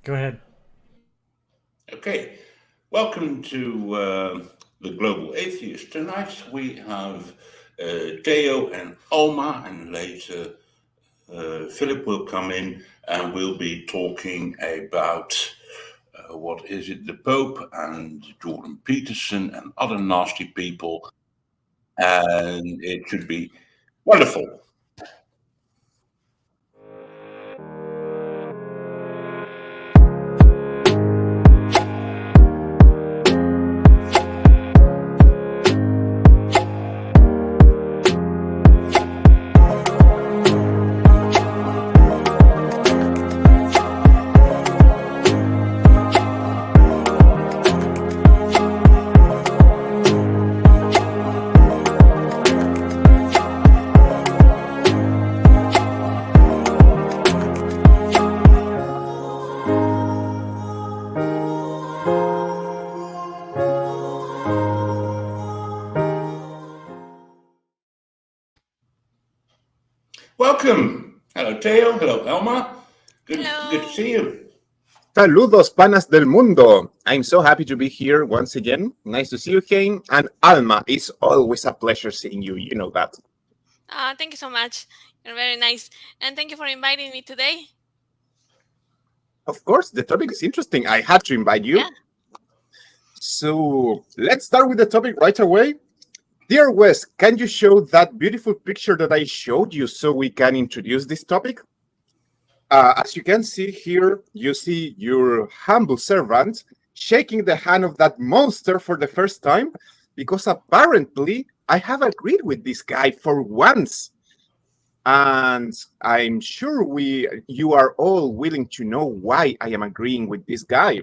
Go ahead. Okay. Welcome to the Global Atheists. Tonight we have Mateo and Alma, and later Philip will come in and we'll be talking about the Pope and Jordan Peterson and other nasty people. And it should be wonderful. Welcome. Hello, Teo. Hello, Alma. Good to see you. Saludos, panas del mundo. I'm so happy to be here once again. Nice to see you, Hein. And Alma, it's always a pleasure seeing you. You know that. Thank you so much. You're very nice. And thank you for inviting me today. Of course, the topic is interesting. I had to invite you. Yeah. So let's start with the topic right away. Dear Wes, can you show that beautiful picture that I showed you so we can introduce this topic? As you can see here, you see your humble servant shaking the hand of that monster for the first time, because apparently I have agreed with this guy for once. And I'm sure you are all willing to know why I am agreeing with this guy.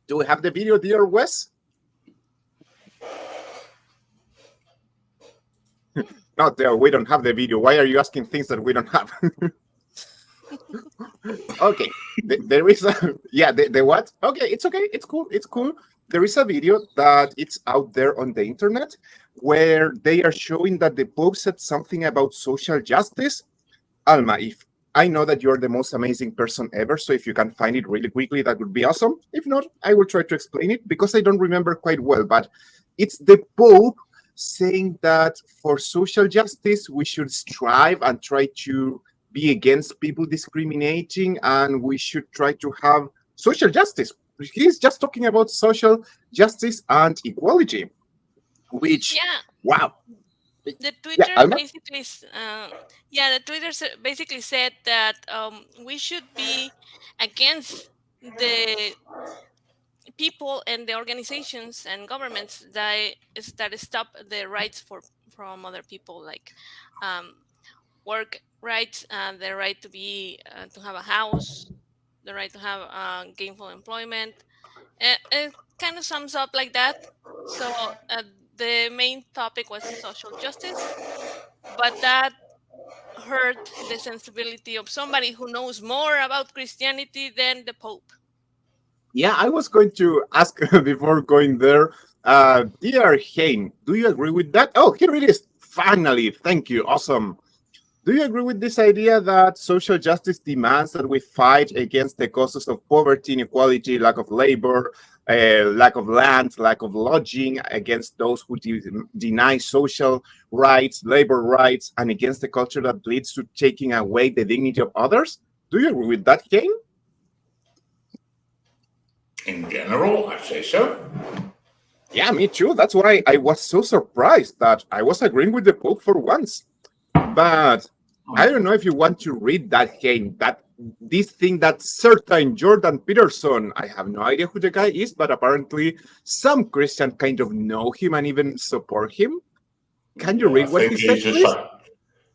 Do we have the video, dear Wes? No, there, we don't have the video. Why are you asking things that we don't have? Okay, there is the what? Okay, it's okay. It's cool. There is a video that it's out there on the internet where they are showing that the Pope said something about social justice. Alma, if I know that you're the most amazing person ever, so if you can find it really quickly, that would be awesome. If not, I will try to explain it because I don't remember quite well, but it's the Pope saying that for social justice, we should strive and try to be against people discriminating, and we should try to have social justice. He's just talking about social justice and equality, which, wow. The Twitter basically said that we should be against the people and the organizations and governments that stop the rights from other people, like work rights, the right to have a house, the right to have gainful employment. It kind of sums up like that. So the main topic was social justice, but that hurt the sensibility of somebody who knows more about Christianity than the Pope. Yeah, I was going to ask before going there, dear Hein, do you agree with that? Oh, here it is. Finally, thank you. Awesome. Do you agree with this idea that social justice demands that we fight against the causes of poverty, inequality, lack of labor, lack of land, lack of lodging, against those who deny social rights, labor rights, and against the culture that leads to taking away the dignity of others? Do you agree with that, Hein? In general, I'd say so. Yeah, me too. That's why I was so surprised that I was agreeing with the Pope for once. But I don't know if you want to read that, Hein, this thing that certain Jordan Peterson, I have no idea who the guy is, but apparently some Christian kind of know him and even support him. Can you read what he said, please?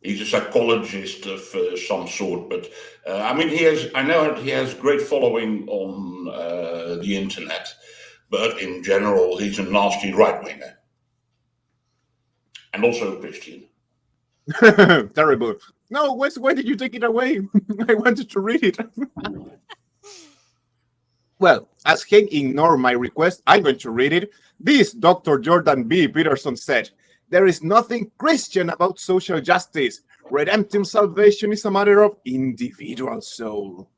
He's a psychologist of some sort, but I know he has great following on the internet, but in general, he's a nasty right-winger. And also a Christian. Terrible. No, Wes, why did you take it away? I wanted to read it. Well, as Hein ignored my request, I'm going to read it. This Dr. Jordan B. Peterson said, "There is nothing Christian about social justice. Redemptive salvation is a matter of individual soul.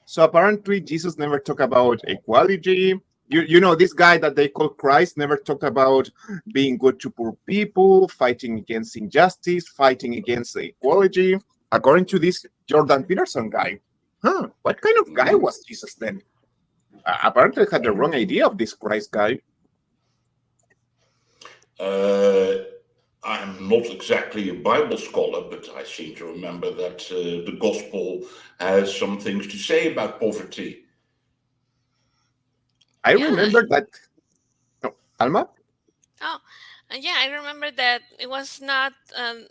So apparently Jesus never talked about equality. You know, this guy that they call Christ never talked about being good to poor people, fighting against injustice, fighting against equality. According to this Jordan Peterson guy. Huh, what kind of guy was Jesus then? Apparently had the wrong idea of this Christ guy. I'm not exactly a Bible scholar, but I seem to remember that the gospel has some things to say about poverty. I remember that. Oh, Alma? Oh, yeah, I remember that it was not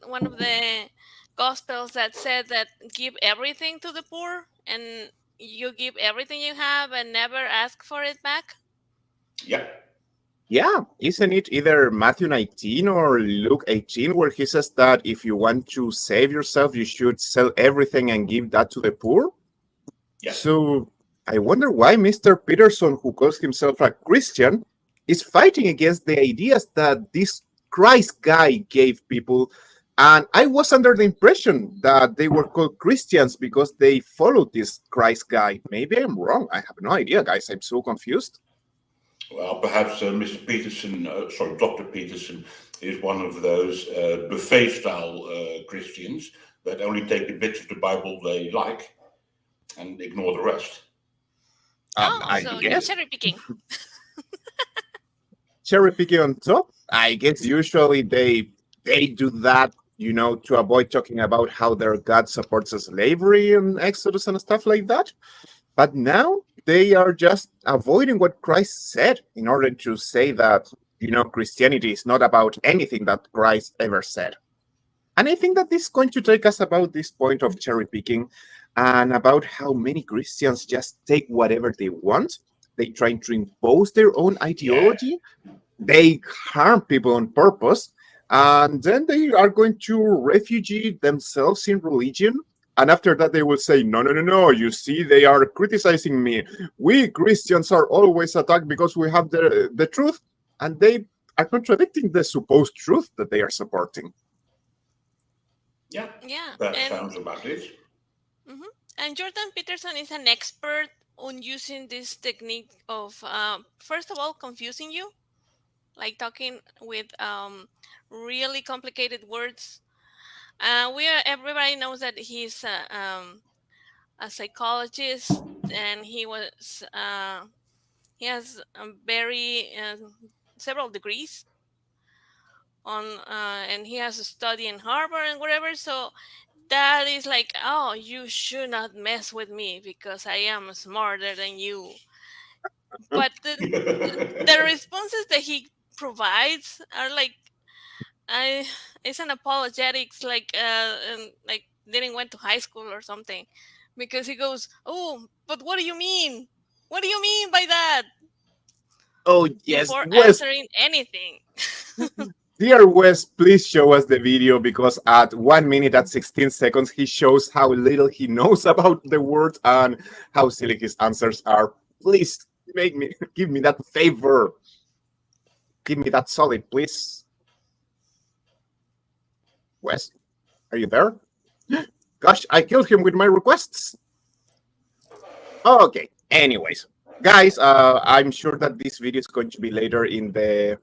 one of the gospels that said that give everything to the poor and you give everything you have and never ask for it back. Yeah. Yeah, isn't it either Matthew 19 or Luke 18 where he says that if you want to save yourself, you should sell everything and give that to the poor? Yeah. So I wonder why Mr. Peterson, who calls himself a Christian, is fighting against the ideas that this Christ guy gave people. And I was under the impression that they were called Christians because they followed this Christ guy. Maybe I'm wrong. I have no idea, guys. I'm so confused. Well, perhaps Mr. Peterson, Dr. Peterson, is one of those buffet-style Christians that only take the bits of the Bible they like and ignore the rest. I So guess. cherry picking. Cherry picking on top. I guess usually they do that, you know, to avoid talking about how their God supports slavery and Exodus and stuff like that. But now they are just avoiding what Christ said in order to say that, you know, Christianity is not about anything that Christ ever said. And I think that this is going to take us about this point of cherry picking and about how many Christians just take whatever they want. They try to impose their own ideology. Yeah. They harm people on purpose. And then they are going to refugee themselves in religion. And after that, they will say, no, you see, they are criticizing me. We Christians are always attacked because we have the truth. And they are contradicting the supposed truth that they are supporting. Yeah, that sounds about it. Mm-hmm. And Jordan Peterson is an expert on using this technique of, first of all, confusing you, like talking with really complicated words. Everybody knows that he's a psychologist, and he has very several degrees on, and he has a study in Harvard and whatever. So that is like, oh, you should not mess with me because I am smarter than you. But the responses that he provides are like, it's an apologetics like didn't went to high school or something, because he goes, oh, but what do you mean? What do you mean by that? Oh, yes. Before answering anything. Dear Wes, please show us the video, because at 1 minute and 16 seconds, he shows how little he knows about the word and how silly his answers are. Please give me that favor. Give me that solid, please. Wes, are you there? Gosh, I killed him with my requests. Okay, anyways. Guys, I'm sure that this video is going to be later in the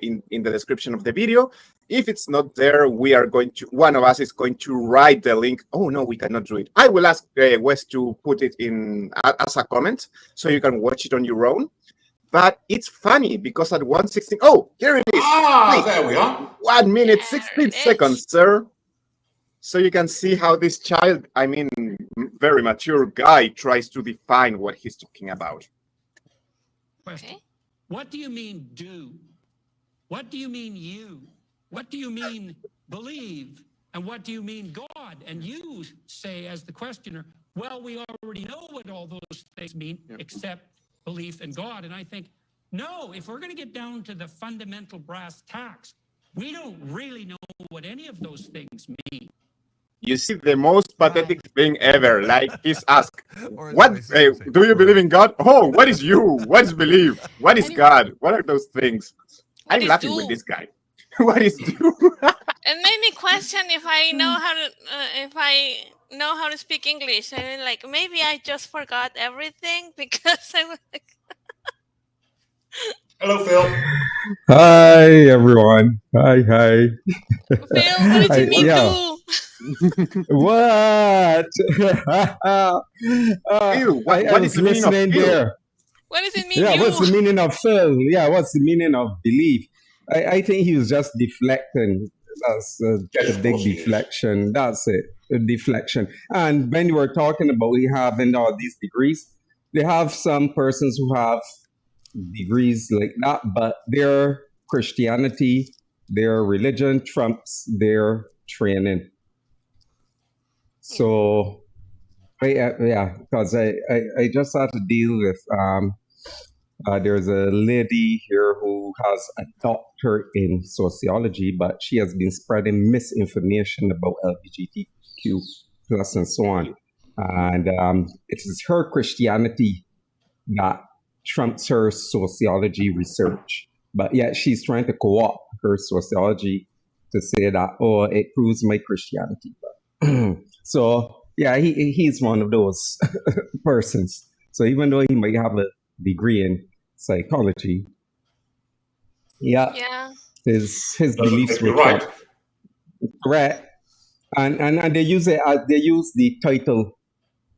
in the description of the video. If it's not there, one of us is going to write the link. Oh no, we cannot do it. I will ask Wes to put it in as a comment so you can watch it on your own. But it's funny because at 1:16, oh, here it is. There we are. 1 minute 16 seconds, sir. So you can see how this child, I mean, very mature guy, tries to define what he's talking about. Question. What do you mean do? What do you mean you? What do you mean believe? And what do you mean God? And you say as the questioner, well, we already know what all those things mean, except belief in God. And I think, no, if we're going to get down to the fundamental brass tacks, we don't really know what any of those things mean. You see, the most pathetic thing ever, like he's asked, what, do you believe in God? Oh, what is you? What is believe? What is God? What are those things? I'm laughing with this guy. What is do? It made me question if I know how to, if I know how to speak English. I mean, like, maybe I just forgot everything because I was like, Hello, Phil. Hi everyone. Hi. Phil, what does it mean Yeah. do? What? Phil, I what is was the meaning of listening Phil? there. What does it mean Yeah. What's the you? meaning of Phil? Yeah. What's the meaning of belief? I think he was just deflecting. That's Yes, a of big course he is. deflection. That's it. A deflection. And when you were talking about having all these degrees, they have some persons who have degrees like that, but their Christianity, their religion trumps their training. So, because I just had to deal with, there's a lady here who has a doctorate in sociology, but she has been spreading misinformation about LGBTQ plus and so on. And it is her Christianity that trumps her sociology research. But yet she's trying to co-opt her sociology to say that, oh, it proves my Christianity. So, yeah, he's one of those persons. So even though he might have a degree in psychology, yeah, Yeah. his Doesn't beliefs make you were right. trumped. Correct. And they use it as, they use the title,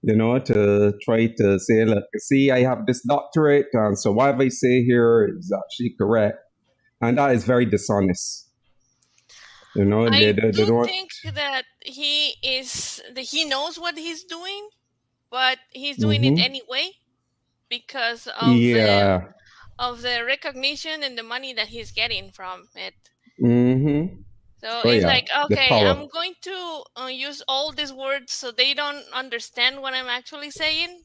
to try to say, look, see, I have this doctorate, and so whatever I say here is actually correct. And that is very dishonest. They I do don't. think that he knows what he's doing, but he's doing it anyway because Yeah. of the recognition and the money that he's getting from it. Mm-hmm. So Oh it's yeah. like, The okay, power. I'm going to use all these words so they don't understand what I'm actually saying,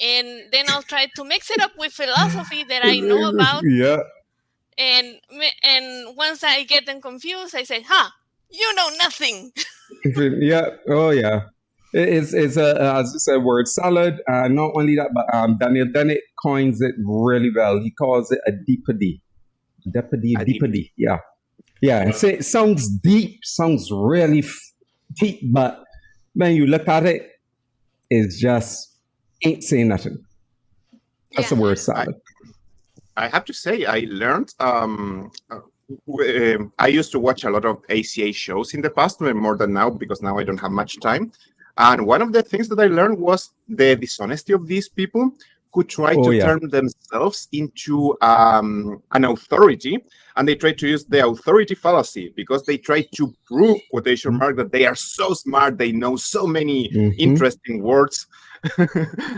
and then I'll try to mix it up with philosophy that I know about, Yeah. and once I get them confused, I say, "Huh, you know nothing." Yeah. Oh yeah. It's as you said, word salad. Not only that, but Daniel Dennett coins it really well. He calls it a deepity. Deepity. Yeah. Yeah. It sounds deep, sounds really deep, but when you look at it, it's just ain't saying nothing. That's the word salad. I have to say, I learned. I used to watch a lot of ACA shows in the past, more than now, because now I don't have much time. And one of the things that I learned was the dishonesty of these people who try to turn themselves into an authority, and they try to use the authority fallacy because they try to prove, quotation mark, that they are so smart, they know so many interesting words.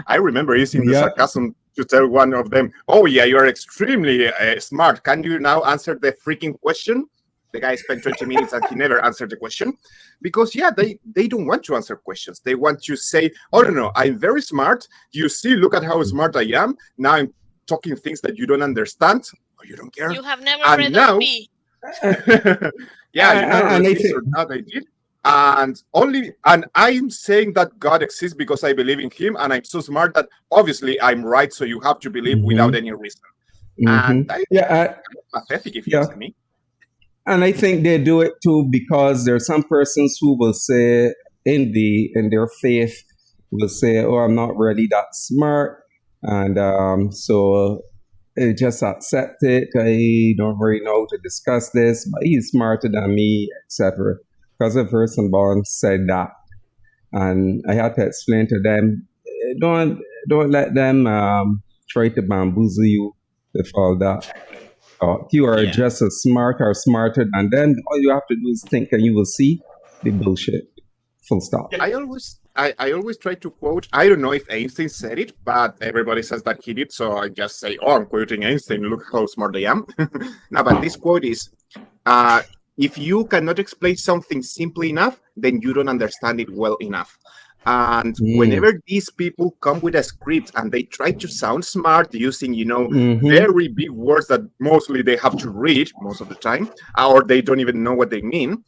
I remember using the sarcasm to tell one of them, "Oh yeah, you are extremely smart. Can you now answer the freaking question?" The guy spent 20 minutes and he never answered the question because, they don't want to answer questions. They want to say, "Oh, no, I'm very smart. You see, look at how smart I am. Now I'm talking things that you don't understand or you don't care." You have never And read now, B. you never read this or that. I did. And I'm saying that God exists because I believe in him, and I'm so smart that obviously I'm right, so you have to believe without any reason. And that is pathetic, if you ask me. And I think they do it too because there are some persons who will say in their faith will say, "Oh, I'm not really that smart," and so I just accept it. I don't really know how to discuss this, but he's smarter than me, etc. Because a person born said that, and I had to explain to them, don't let them try to bamboozle you with all that. You are just as smart or smarter than them. All you have to do is think, and you will see the bullshit. Full stop. I always try to quote. I don't know if Einstein said it, but everybody says that he did. So I just say, "Oh, I'm quoting Einstein. Look how smart I am." No, but this quote is, "If you cannot explain something simply enough, then you don't understand it well enough." And whenever these people come with a script and they try to sound smart using, very big words that mostly they have to read most of the time, or they don't even know what they mean,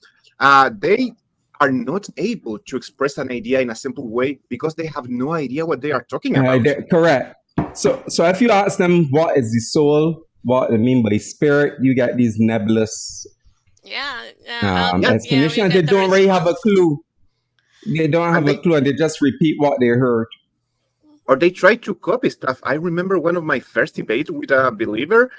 they are not able to express an idea in a simple way because they have no idea what they are talking about. Correct. So if you ask them what is the soul, what I mean by spirit, you get these nebulous explanations. They don't really have a clue. They don't have And a clue, and they just repeat what they heard. or they try to copy stuff. I remember one of my first debates with a believer.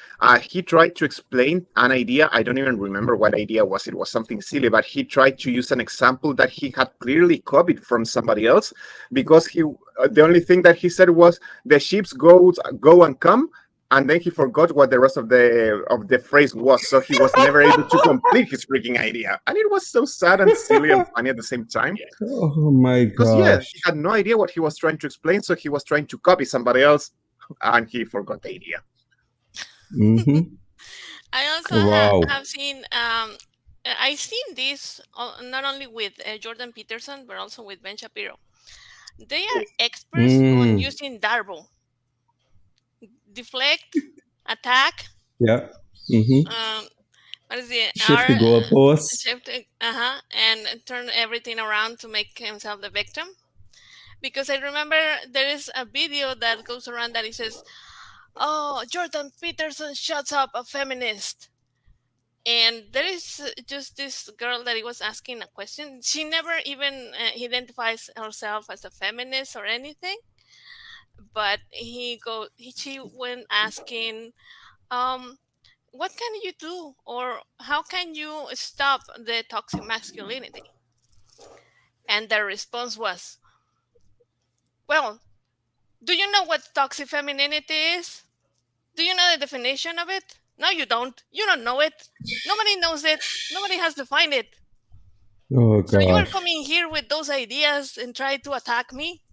He tried to explain an idea. I don't even remember what idea was. It was something silly, but he tried to use an example that he had clearly copied from somebody else, because the only thing that he said was the ships go and come, and then he forgot what the rest of the phrase was, so he was never able to complete his freaking idea, and it was so sad and silly and funny at the same time. Oh my Because gosh. he had no idea what he was trying to explain, so he was trying to copy somebody else, and he forgot the idea. Mm-hmm. I also Wow. have seen. I've seen this not only with Jordan Peterson, but also with Ben Shapiro. They are experts on using Darbo. Deflect, attack. Yeah. Mm-hmm. What is it? Shift the goalposts. Shift, and turn everything around to make himself the victim. Because I remember there is a video that goes around that he says, "Oh, Jordan Peterson shuts up a feminist." And there is just this girl that he was asking a question. She never even identifies herself as a feminist or anything. But she went asking, what can you do, or how can you stop the toxic masculinity? And the response was, well, do you know what toxic femininity is? Do you know the definition of it? No, you don't. You don't know it. Nobody knows it. Nobody has defined it. Oh So you are gosh. coming here with those ideas and try to attack me?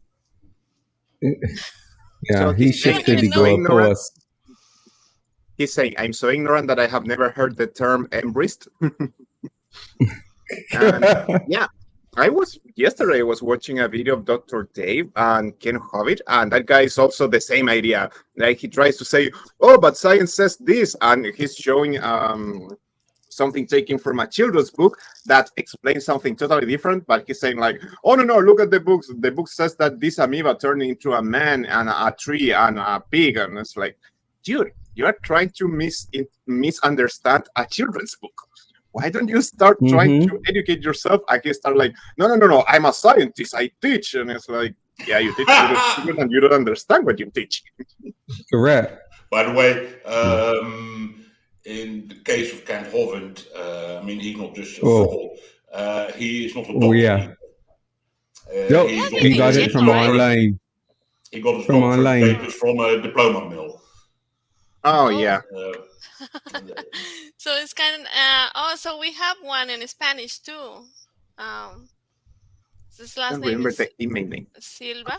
Yeah, So he he's saying, shifted I'm the so ignorant. goalposts. He's saying, I'm so ignorant that I have never heard the term embraced. Yeah, yesterday I was watching a video of Dr. Dave and Ken Hobbit, and that guy is also the same idea. Like, he tries to say, oh, but science says this, and he's showing something taken from a children's book that explains something totally different, but he's saying like, oh no, look at the books. The book says that this amoeba turned into a man and a tree and a pig, and it's like, dude, you are trying to misunderstand a children's book. Why don't you start trying to educate yourself? I can start like, no, I'm a scientist, I teach. And it's like, yeah, you teach and you don't understand what you teach. Correct. By the way, in the case of Ken Hovind, I mean, he's not just a fool. He is not a doctor. Oh yeah. He got it from online. He got his doctorate papers from a diploma mill. Oh yeah. So it's kind of so we have one in Spanish too. His last name is the email name. Silva,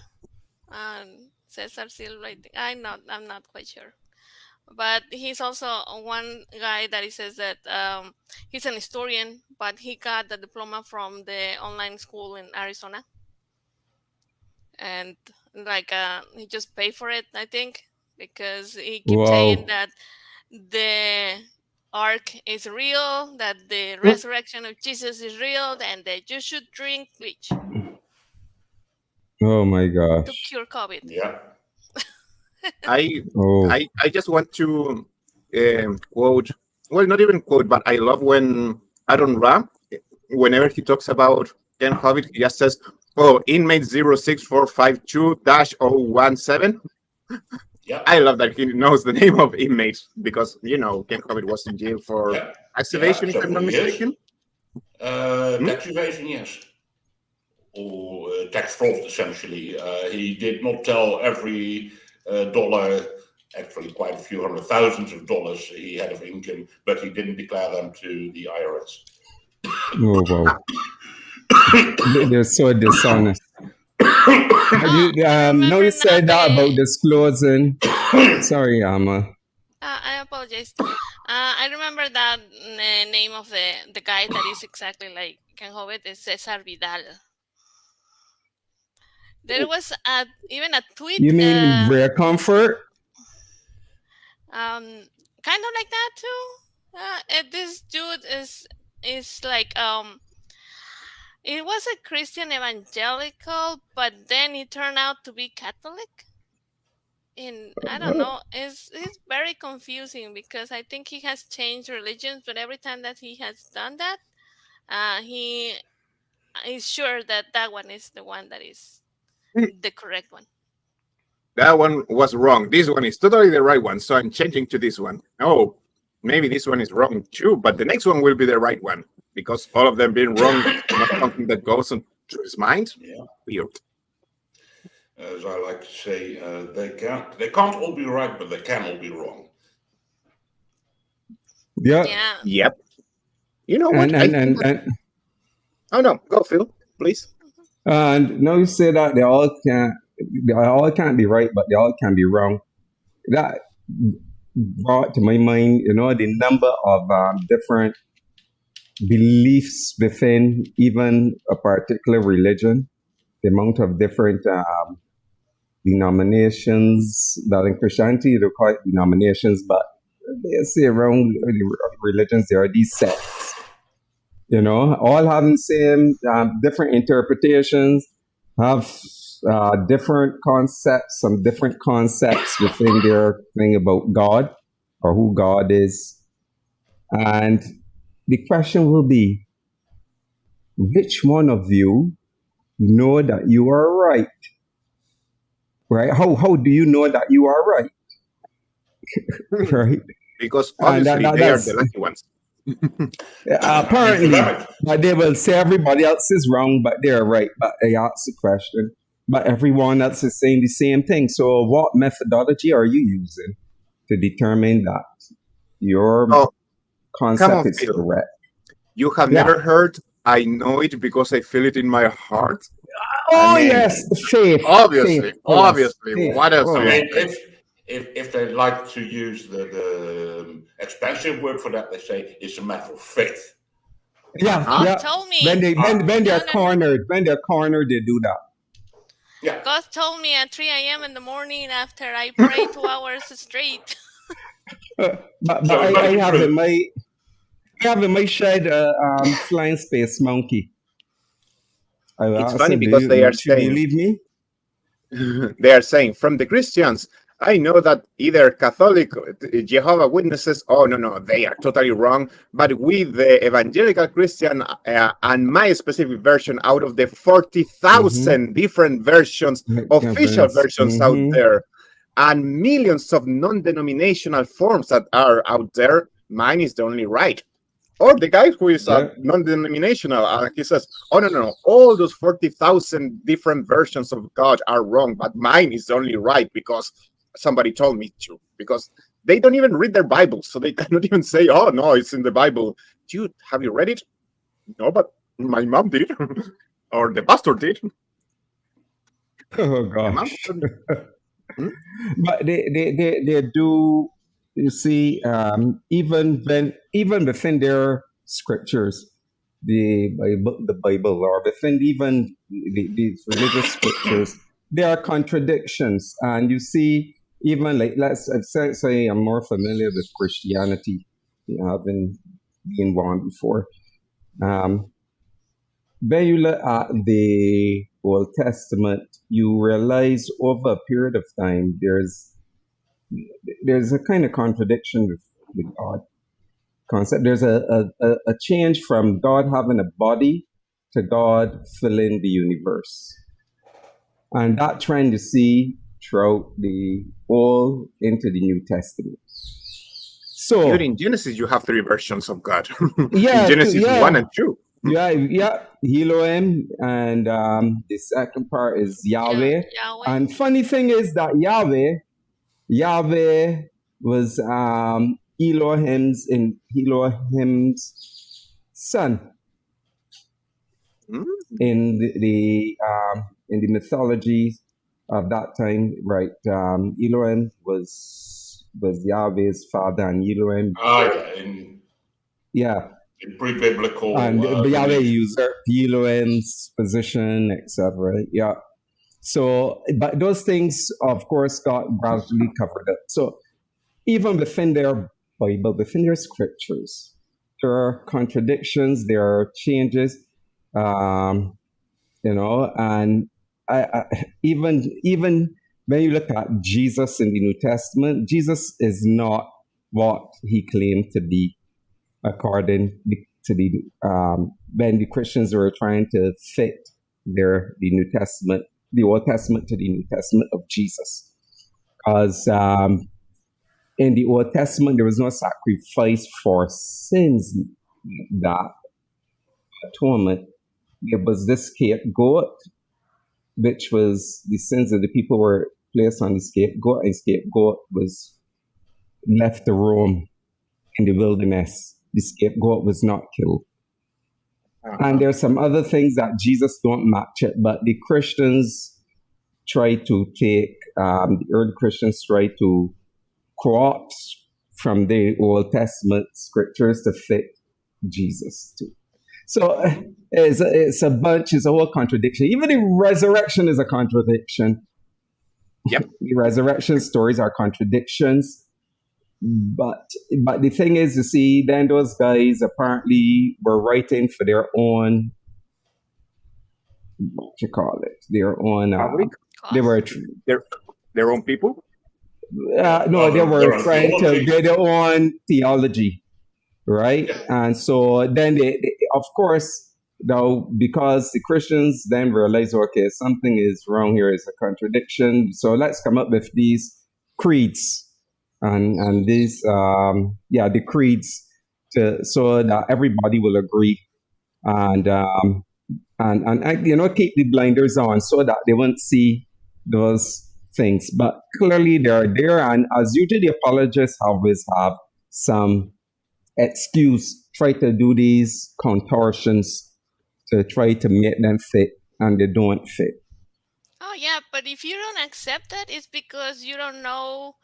Cesar Silva. I'm not quite sure, but he's also one guy that he says that he's an historian, but he got the diploma from the online school in Arizona, and like he just paid for it, I think, because he keeps saying that the ark is real, that the resurrection of Jesus is real, and that you should drink bleach. Oh my gosh. To cure COVID. Yeah. I just want to quote, well, not even quote, but I love when Aaron Ra, whenever he talks about Ken Hobbit, he just says, oh, inmate 06452-017. Yeah. I love that he knows the name of inmates because, Ken Hobbit was in jail for tax evasion, if I'm not mistaken. Tax evasion, yes. Or tax fraud, essentially. He did not tell every dollar, actually quite a few hundred thousands of dollars he had of income, but he didn't declare them to the IRS. Oh, wow. They're so dishonest. No, you said that about disclosing. Sorry, Alma. I apologize. I remember that name of the guy that is exactly like Ken Hobbit is Cesar Vidal. There was even a tweet. You mean Rare Comfort? Kind of like that too. This dude is like it was a Christian evangelical, but then he turned out to be Catholic. And I don't know, it's very confusing because I think he has changed religions, but every time that he has done that, he is sure that that one is the one that is the correct one. That one was wrong. This one is totally the right one. So I'm changing to this one. Oh, maybe this one is wrong too, but the next one will be the right one because all of them being wrong, not something that goes on through his mind. Yeah. Weird. As I like to say, they can't all be right, but they can all be wrong. Yeah. Yep. You know what? Oh no, go Phil, please. And now you say that they all can't be right, but they all can be wrong. That brought to my mind, the number of different beliefs within even a particular religion, the amount of different denominations that in Christianity they call it denominations, but they say around religions there are these sects. All having the same different interpretations, have different concepts, some different concepts within their thing about God or who God is. And the question will be, which one of you know that you are right? Right? How do you know that you are right? Right? Because obviously they are the lucky ones. Apparently, but they will say everybody else is wrong, but they're right. But they ask the question, but everyone else is saying the same thing. So, what methodology are you using to determine that your concept is correct? You have never heard, I know it because I feel it in my heart. Oh, yes, faith. Obviously. Faith. What else? I mean, if they like to use the expansive word for that, they say it's a matter of faith. Yeah. Told me. When they're cornered, they do that. Yeah. God told me at 3 a.m. in the morning after I prayed 2 hours straight. But I have in my shed flying space monkey. It's funny because they are saying, believe me? They are saying from the Christians, I know that either Catholic, Jehovah Witnesses, oh no, they are totally wrong. But with the evangelical Christian and my specific version, out of the 40,000 different versions, official versions out there, and millions of non-denominational forms that are out there, mine is the only right. Or the guy who is non-denominational, he says, oh, no, all those 40,000 different versions of God are wrong, but mine is only right because somebody told me to. Because they don't even read their Bible, so they cannot even say, oh, no, it's in the Bible. Dude, have you read it? No, but my mom did. Or the pastor did. Oh, gosh. But they do... You see, even within their scriptures, the Bible, or within even the religious scriptures, there are contradictions. And you see, even like, let's say I'm more familiar with Christianity, having been one before. When you look at the Old Testament, you realize over a period of time, there's a kind of contradiction with the God concept. There's a change from God having a body to God filling the universe. And that trend you see throughout the Old into the New Testament. So in Genesis, you have 3 versions of God. Yeah, in Genesis 1 and 2. Yeah, Elohim, and the second part is Yahweh. Yahweh. And funny thing is that Yahweh was Elohim's son. In the mythology of that time, right? Elohim was Yahweh's father, and Elohim. In pre-biblical. And Yahweh usurped Elohim's position, etc. Yeah. So, but those things, of course, got gradually covered up. So, even within their Bible, within their scriptures, there are contradictions, there are changes, and even when you look at Jesus in the New Testament, Jesus is not what he claimed to be according to the when the Christians were trying to fit the New Testament, the Old Testament to the New Testament of Jesus, because in the Old Testament there was no sacrifice for sins, that atonement. There was this scapegoat, which was the sins of the people were placed on the scapegoat, and scapegoat was left to roam in the wilderness. The scapegoat was not killed. And there's some other things that Jesus don't match it, but the Christians try to take, the early Christians try to co-opt from the Old Testament scriptures to fit Jesus too. So it's a bunch, it's a whole contradiction. Even the resurrection is a contradiction. Yep. The resurrection stories are contradictions. But the thing is, you see, then those guys apparently were writing for their own, what you call it, their own, they were, their own people? no, they were trying to get their own theology, right? And so then they of course, now because the Christians then realize, okay, something is wrong here, it's a contradiction. So let's come up with these creeds. And these, the creeds, so that everybody will agree, and keep the blinders on so that they won't see those things. But clearly they're there, and as usual, the apologists always have some excuse, try to do these contortions to try to make them fit, and they don't fit. Oh yeah, but if you don't accept that, it's because you don't know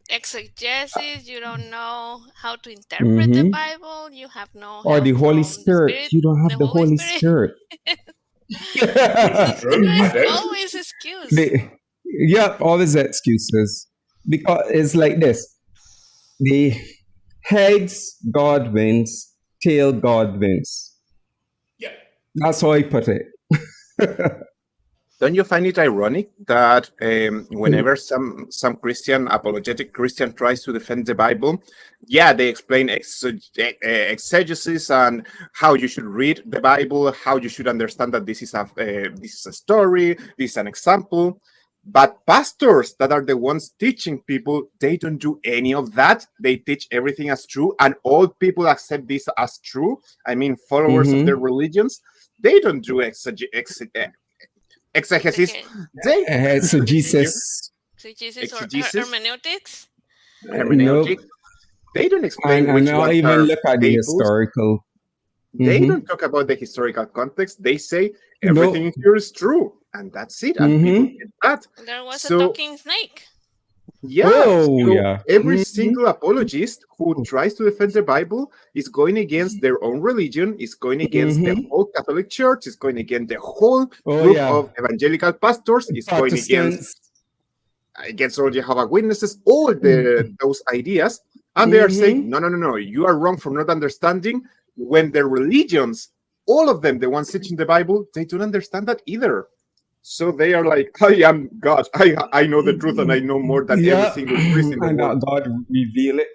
exegesis, you don't know how to interpret the Bible, you have no or the help Holy from the Spirit. You don't have the Holy Spirit. There's always excuse. Always excuses. Because it's like this. The heads, God wins. Tail, God wins. Yeah. That's how I put it. Don't you find it ironic that whenever some Christian, apologetic Christian, tries to defend the Bible, they explain exegesis and how you should read the Bible, how you should understand that this is a story, this is an example. But pastors that are the ones teaching people, they don't do any of that. They teach everything as true, and all people accept this as true. I mean, followers of their religions, they don't do exegesis. Exegesis. Exegesis or hermeneutics. Hermeneutics. They don't explain and which not ones even are look at the fables. historical. They don't talk about the historical context. They say everything here is true, and that's it. And people get that. There was a talking snake. Every single apologist who tries to defend the Bible is going against their own religion, is going against the whole Catholic Church, is going against the whole group of evangelical pastors, is going against all Jehovah's Witnesses, all those ideas, and they are saying, no, you are wrong for not understanding, when their religions, all of them, the ones teaching the Bible, they don't understand that either. So they are like, I am God. I know the truth, and I know more than every single priest in the world. God reveal it.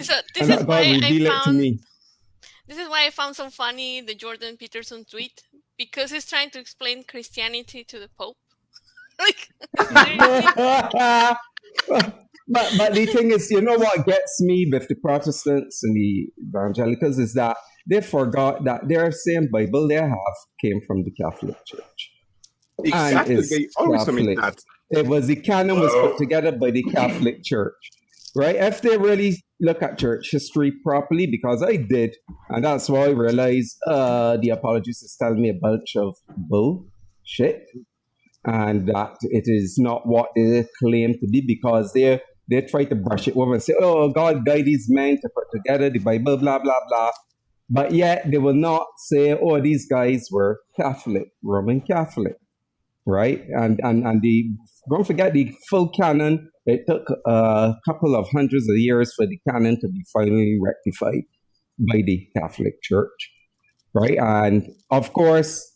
So this is why I found so funny the Jordan Peterson tweet, because he's trying to explain Christianity to the Pope. But the thing is, you know what gets me with the Protestants and the evangelicals is that they forgot that their same Bible they have came from the Catholic Church. Exactly, they always admit that. It was the canon was put together by the Catholic Church, right? If they really look at church history properly, because I did, and that's why I realized the apologists is telling me a bunch of bullshit, and that it is not what they claim to be, because they try to brush it over and say, oh, God guide these men to put together the Bible, blah, blah, blah. But yet they will not say, oh, these guys were Catholic, Roman Catholic. Right, and don't forget the full canon. It took a couple of hundreds of years for the canon to be finally rectified by the Catholic Church, right? And of course,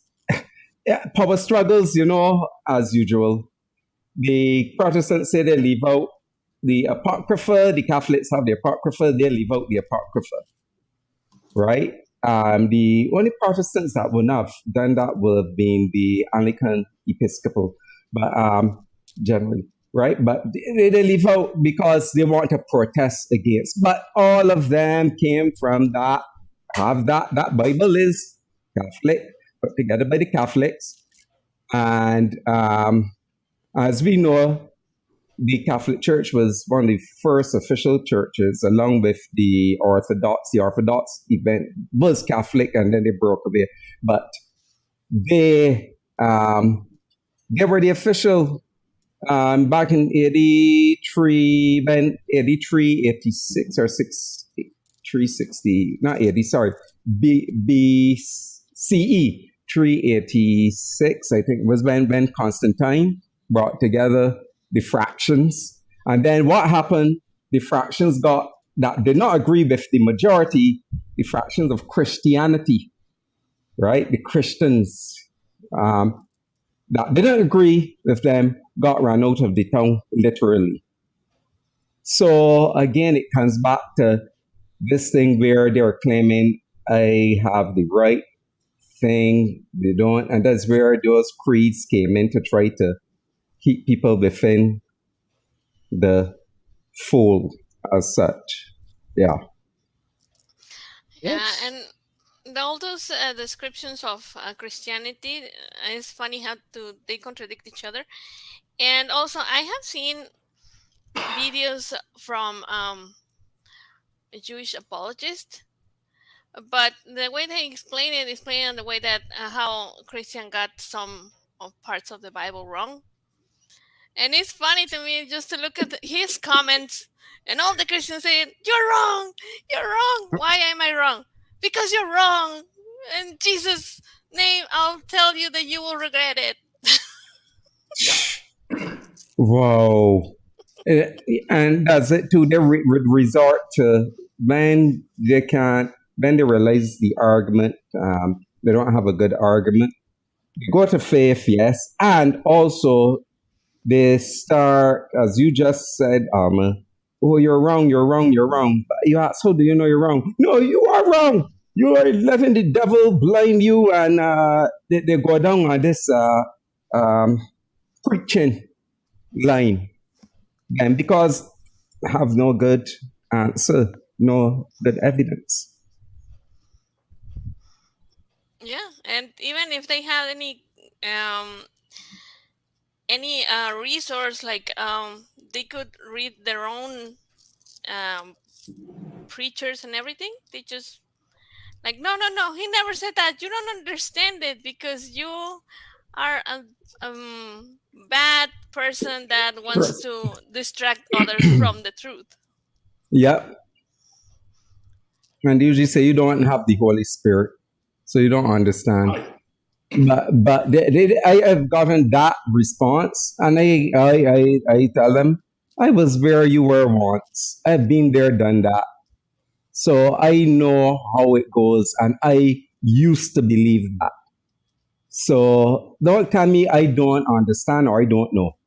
power struggles, as usual. The Protestants say they leave out the Apocrypha. The Catholics have the Apocrypha. They leave out the Apocrypha. right? The only Protestants that would not have done that would have been the Anglican Episcopal, but generally, right? But they leave out because they want to protest against. But all of them came from that. That Bible is Catholic, put together by the Catholics, and as we know, the Catholic Church was one of the first official churches, along with the Orthodox. The Orthodox event was Catholic, and then they broke away. But they were the official back in 83, when 83, 86, or 360, not 80, sorry, BCE 386, I think, was when Constantine brought together the fractions. And then what happened? The fractions that did not agree with the majority, the fractions of Christianity, right? The Christians that didn't agree with them got run out of the town, literally. So again, it comes back to this thing where they were claiming, I have the right thing, they don't. And that's where those creeds came in to try to keep people within the fold as such. Yeah. Yeah, and all those descriptions of Christianity, it's funny how they contradict each other. And also, I have seen videos from Jewish apologists, but the way they explain it is in the way that how Christian got some of parts of the Bible wrong. And it's funny to me just to look at his comments, and all the Christians saying, "You're wrong, you're wrong. Why am I wrong? Because you're wrong. In Jesus' name, I'll tell you that you will regret it." Wow. And that's it too. They resort to when they realize the argument, they don't have a good argument. They go to faith, yes, and also they start, as you just said, Alma. Oh, you're wrong, you're wrong, you're wrong. But you ask, how do you know you're wrong? No, you are wrong. You are letting the devil blind you, and they go down on this preaching line. And because I have no good answer, no good evidence. Yeah, and even if they have any resource, like they could read their own preachers and everything, they just like, no, he never said that. You don't understand it because you are a bad person that wants to distract others from the truth. Yep. And they usually say you don't have the Holy Spirit, so you don't understand. But I have gotten that response, and I tell them, I was where you were once. I've been there, done that. So I know how it goes, and I used to believe that. So don't tell me I don't understand or I don't know.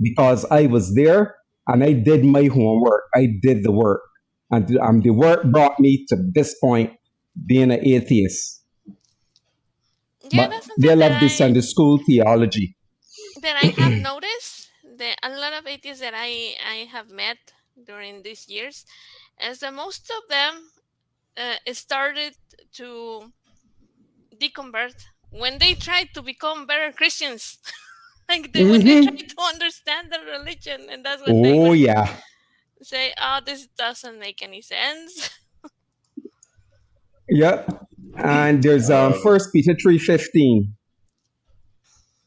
Because I was there and I did my homework. I did the work. And the work brought me to this point, being an atheist. Yeah, but they love this Sunday school theology. That I have noticed that a lot of atheists that I have met during these years, as that most of them started to deconvert when they tried to become better Christians. Like when they try to understand the religion, and that's when they say, "Oh, this doesn't make any sense." Yep. And there's 1 Peter 3:15.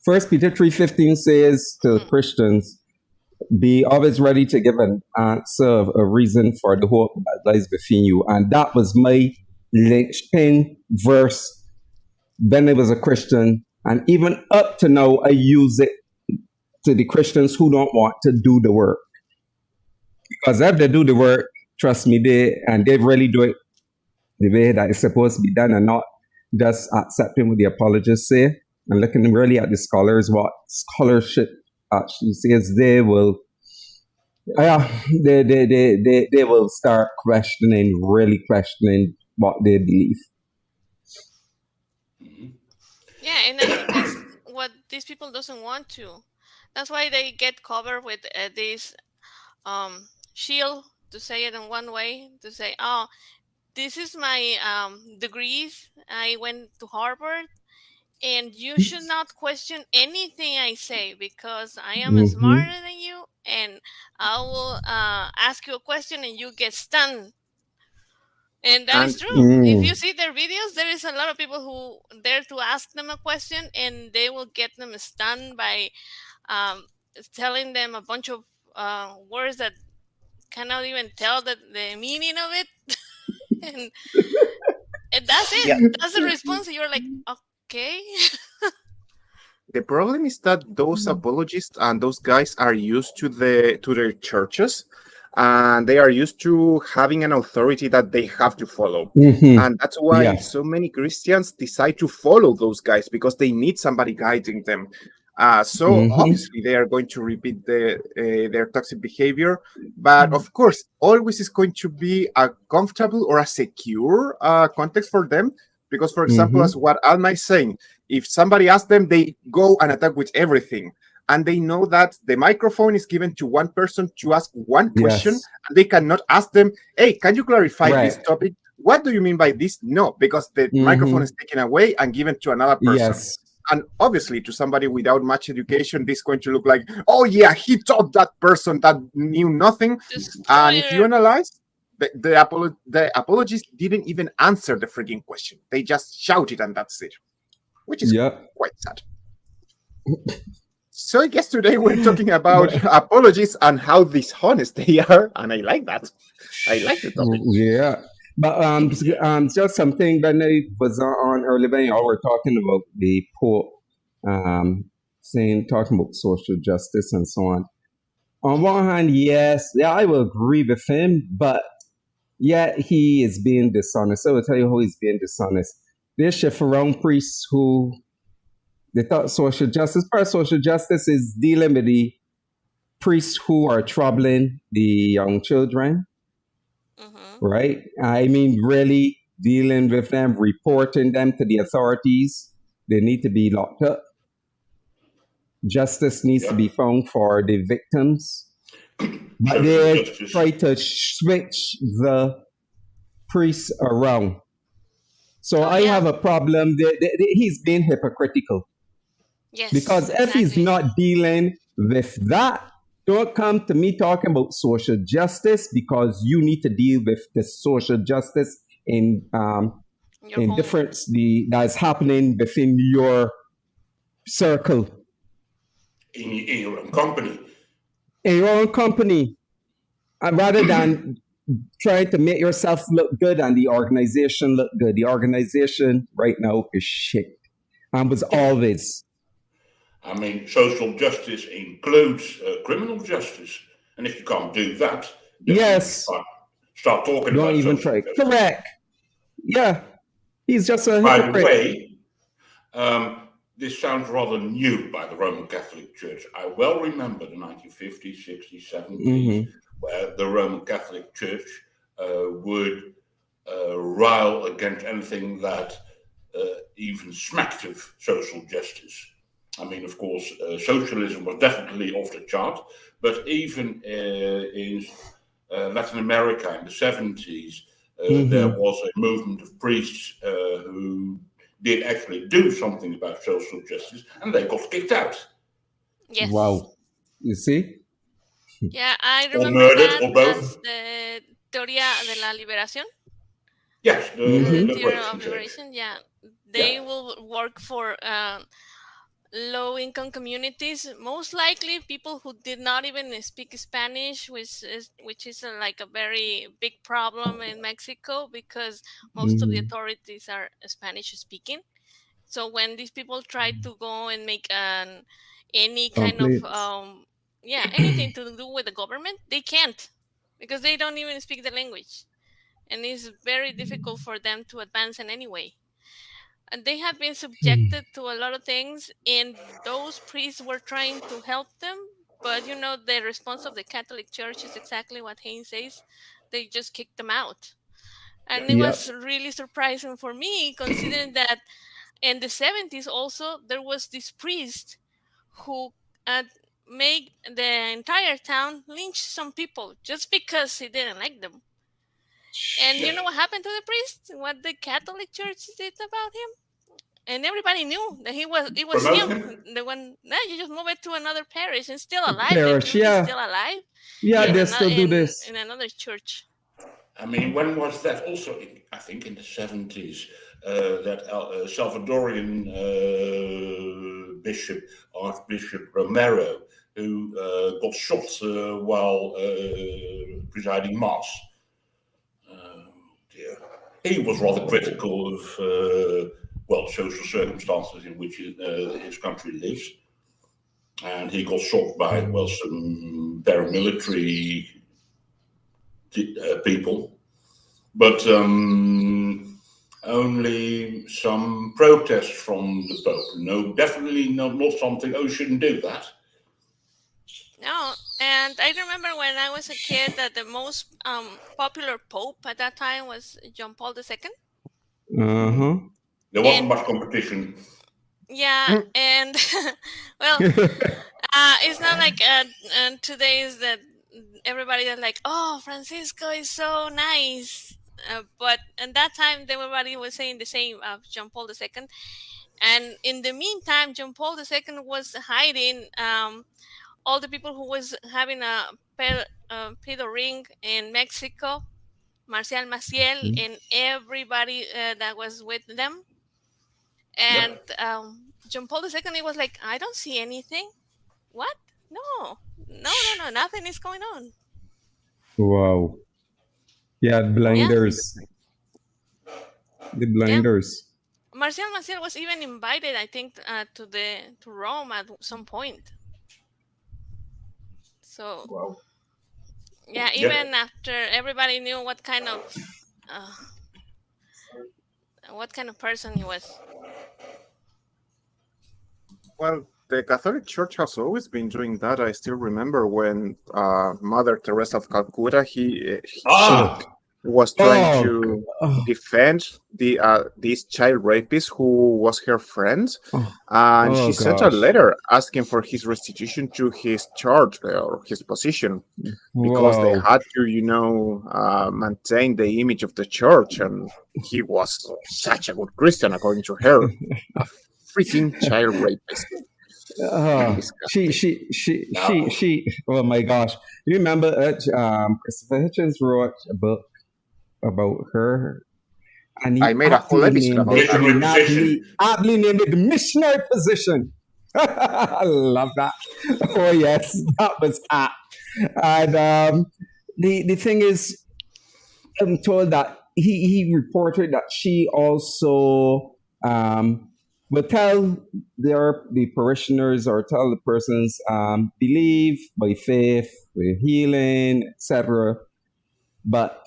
1 Peter 3:15 says to Christians, be always ready to give an answer, a reason for the hope that lies within you. And that was my linchpin verse when I was a Christian. And even up to now, I use it to the Christians who don't want to do the work. Because if they do the work, trust me, they really do it the way that it's supposed to be done, and not just accepting what the apologists say and looking really at the scholars, what scholarship actually says. They will they will start questioning, really questioning what they believe. Yeah, and I think that's what these people doesn't want to. That's why they get covered with this shield, to say it in one way, to say, oh, this is my degrees. I went to Harvard, and you should not question anything I say because I am Mm-hmm. smarter than you, and I will ask you a question and you get stunned. And that is And true. If you Mm. see their videos, there is a lot of people who dare to ask them a question, and they will get them stunned by um, telling them a bunch of words that cannot even tell the meaning of it. and, and that's it. yeah, That's the response. You're like, okay. the problem is that those apologists and those guys are used to their churches, and they are used to having an authority that they have to follow. Mm-hmm. And that's why Yeah. so many Christians decide to follow those guys because they need somebody guiding them. So Mm-hmm. obviously they are going to repeat their toxic behavior, but of course, always is going to be a comfortable or a secure context for them. Because, for example, Mm-hmm. as what Alma is saying, if somebody asks them, they go and attack with everything. And they know that the microphone is given to one person to ask one question, Yes. and they cannot ask them, hey, can you clarify this Right. topic? What do you mean by this? No, because the microphone Mm-hmm. is taken away and given to another person. Yes. And obviously, to somebody without much education, this is going to look like, oh, yeah, he taught that person that knew nothing. And if you Destroyer. analyze, the apologist didn't even answer the freaking question. They just shouted, and that's it, which is Yeah. quite sad. So I guess today we're talking about But apologies and how dishonest they are, and I like that. I like the topic. yeah. But just something that I was on earlier when y'all were talking about the Pope, talking about social justice and so on. On one hand, yes, yeah, I will agree with him, but yet he is being dishonest. So I will tell you how he's being dishonest. There's shift around priests who they thought social justice. Part of social justice is dealing with the priests who are troubling the young children, Mm-hmm. right? I mean, really dealing with them, reporting them to the authorities. They need to be locked up. Justice needs to Yeah. be found for the victims. But Social they justice. try to switch the priests around. So Oh I yeah. have a problem. He's being hypocritical Yes. because if he's Exactly. not dealing with that, don't come to me talking about social justice because you need to deal with the social justice Your in home. difference that's happening within your circle, In your own company. in your own company, rather than trying to make yourself look good and the organization look good. The organization right now is shit and was always. I mean, social justice includes criminal justice. And if you can't do that, then we Yes, start talking don't about even social try. justice. Correct. Yeah, he's just a By the hypocrite. way, this sounds rather new by the Roman Catholic Church. I well remember the 1950s, 60s, 70s, Mm-hmm. where the Roman Catholic Church would rile against anything that even smacked of social justice. I mean, of course, socialism was definitely off the chart, but even in Latin America in the 70s, there was a movement of priests who did actually do something about social justice, and they got kicked out. Yes. Wow. You see? Yeah, I Or remember murdered, that or both. as the Teoría de la Liberación. Yes, the Mm-hmm. Theory of liberation church. Liberation. Yeah, Yeah. they will work for low-income communities. Most likely, people who did not even speak Spanish, which is like a very big problem in Mexico because most of the Mm-hmm. authorities are Spanish-speaking. So when these people try to go and make any kind of Complaints. anything to do with the government, they can't because they don't even speak the language, and it's very difficult for them to advance in any way. And they have been subjected to a lot of things, and those priests were trying to help them, but the response of the Catholic Church is exactly what Hein says. They just kicked them out. And it was really surprising for me, considering that in the 70s also there was this priest who made the entire town lynch some people just because he didn't like them. And you know what happened to the priest? What the Catholic Church did about him? And everybody knew that it was Promote him. The one, no, you just move it to another parish and still alive. Parish, He's still alive. they still do this. In another church. I mean, when was that? Also, I think in the 70s, that Salvadorian Archbishop Romero, who got shot while presiding mass. He was rather critical of social circumstances in which his country lives, and he got shot by some paramilitary people, but only some protests from the Pope. No, definitely not something. Oh, you shouldn't do that. No, and I remember when I was a kid that the most popular Pope at that time was John Paul II. There wasn't much competition. Yeah, and well, it's not like today is that everybody is like, oh, Francisco is so nice. But at that time, everybody was saying the same of John Paul II. And in the meantime, John Paul II was hiding all the people who was having a pedo ring in Mexico, Marcial Maciel, and everybody that was with them. And John Paul II, he was like, I don't see anything. What? No, nothing is going on. Wow. Yeah, blinders. The blinders. Yeah. Marcial Maciel was even invited, I think, to Rome at some point. So, yeah, even after everybody knew what kind of person he was. Well, the Catholic Church has always been doing that. I still remember when Mother Teresa of Calcutta, she was trying to defend this child rapist who was her friend, and she sent a letter asking for his restitution to his church or his position, because they had to, maintain the image of the church, and he was such a good Christian according to her. A freaking child rapist. She. Oh my gosh! You remember? Christopher Hitchens wrote a book about her, and I made a whole episode about that. Aptly named it the missionary position. I love that. Oh yes, that was apt. And the thing is, I'm told that he reported that she also will tell the parishioners or tell the persons believe by faith, with healing, etc. But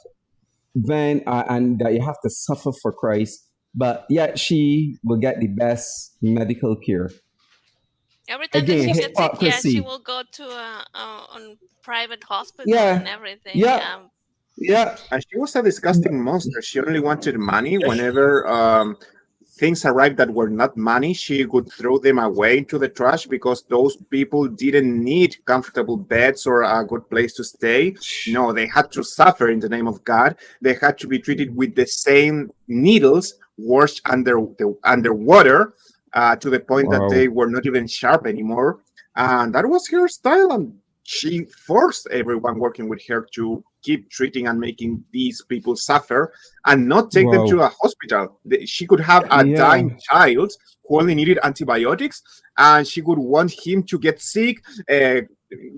then and that you have to suffer for Christ, but yet she will get the best medical care. Every time that she gets sick, she will go to a private hospital and everything. Yeah. And she was a disgusting monster. She only wanted money. Whenever things arrived that were not money, she would throw them away into the trash, because those people didn't need comfortable beds or a good place to stay. No, they had to suffer in the name of God. They had to be treated with the same needles washed underwater to the point that they were not even sharp anymore. And that was her style. And she forced everyone working with her to keep treating and making these people suffer and not take them to a hospital. She could have a dying child who only needed antibiotics, and she would want him to get sick,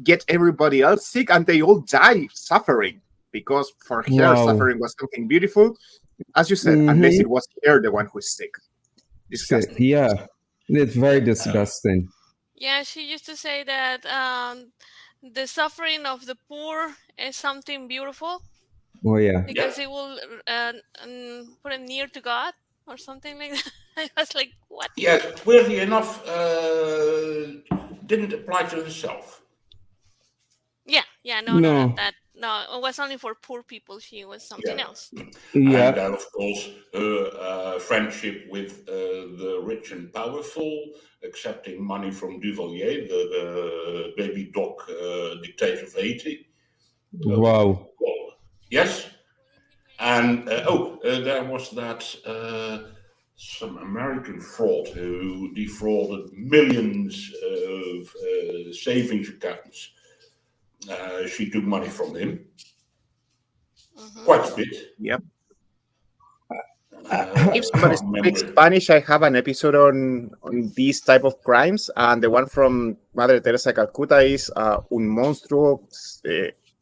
get everybody else sick, and they all die suffering, because for her, suffering was something beautiful. As you said, unless it was her, the one who's sick. Disgusting. Yeah, it's very disgusting. Yeah, she used to say that the suffering of the poor is something beautiful. Oh yeah, because it will put it near to God or something like that. I was like, what? Yes, weirdly enough, didn't apply to herself. Yeah, no, No, it was only for poor people. She was something Yeah. else. Yeah. And then, of course, her friendship with the rich and powerful, accepting money from Duvalier, the baby doc dictator of Haiti. Wow. Yes. And there was that some American fraud who defrauded millions of savings accounts. She took money from him, quite a bit. Yep. I If somebody can't speaks remember. Spanish, I have an episode on these type of crimes, and the one from Madre Teresa Calcutta is un monstruo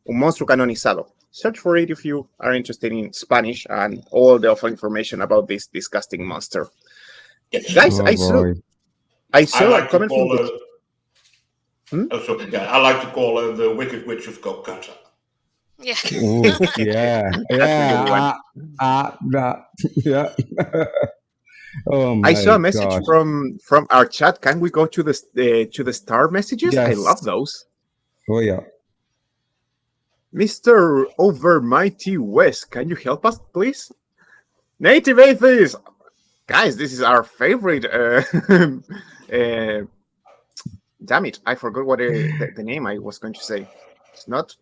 canonizado. Search for it if you are interested in Spanish and all the awful information about this disgusting monster. Yes. Guys, Oh I saw boy. I I saw a like to comment from call her. the I like to call her the Wicked Witch of Calcutta. Yeah. Ooh, yeah. That's a good one. Yeah. Oh my I saw a message gosh. from our chat. Can we go to the star messages? I Yes. love those. Oh yeah. Mr. Overmighty West, can you help us, please? Native Atheists! Guys, this is our favorite. Damn it, I forgot what the name I was going to say. It's not.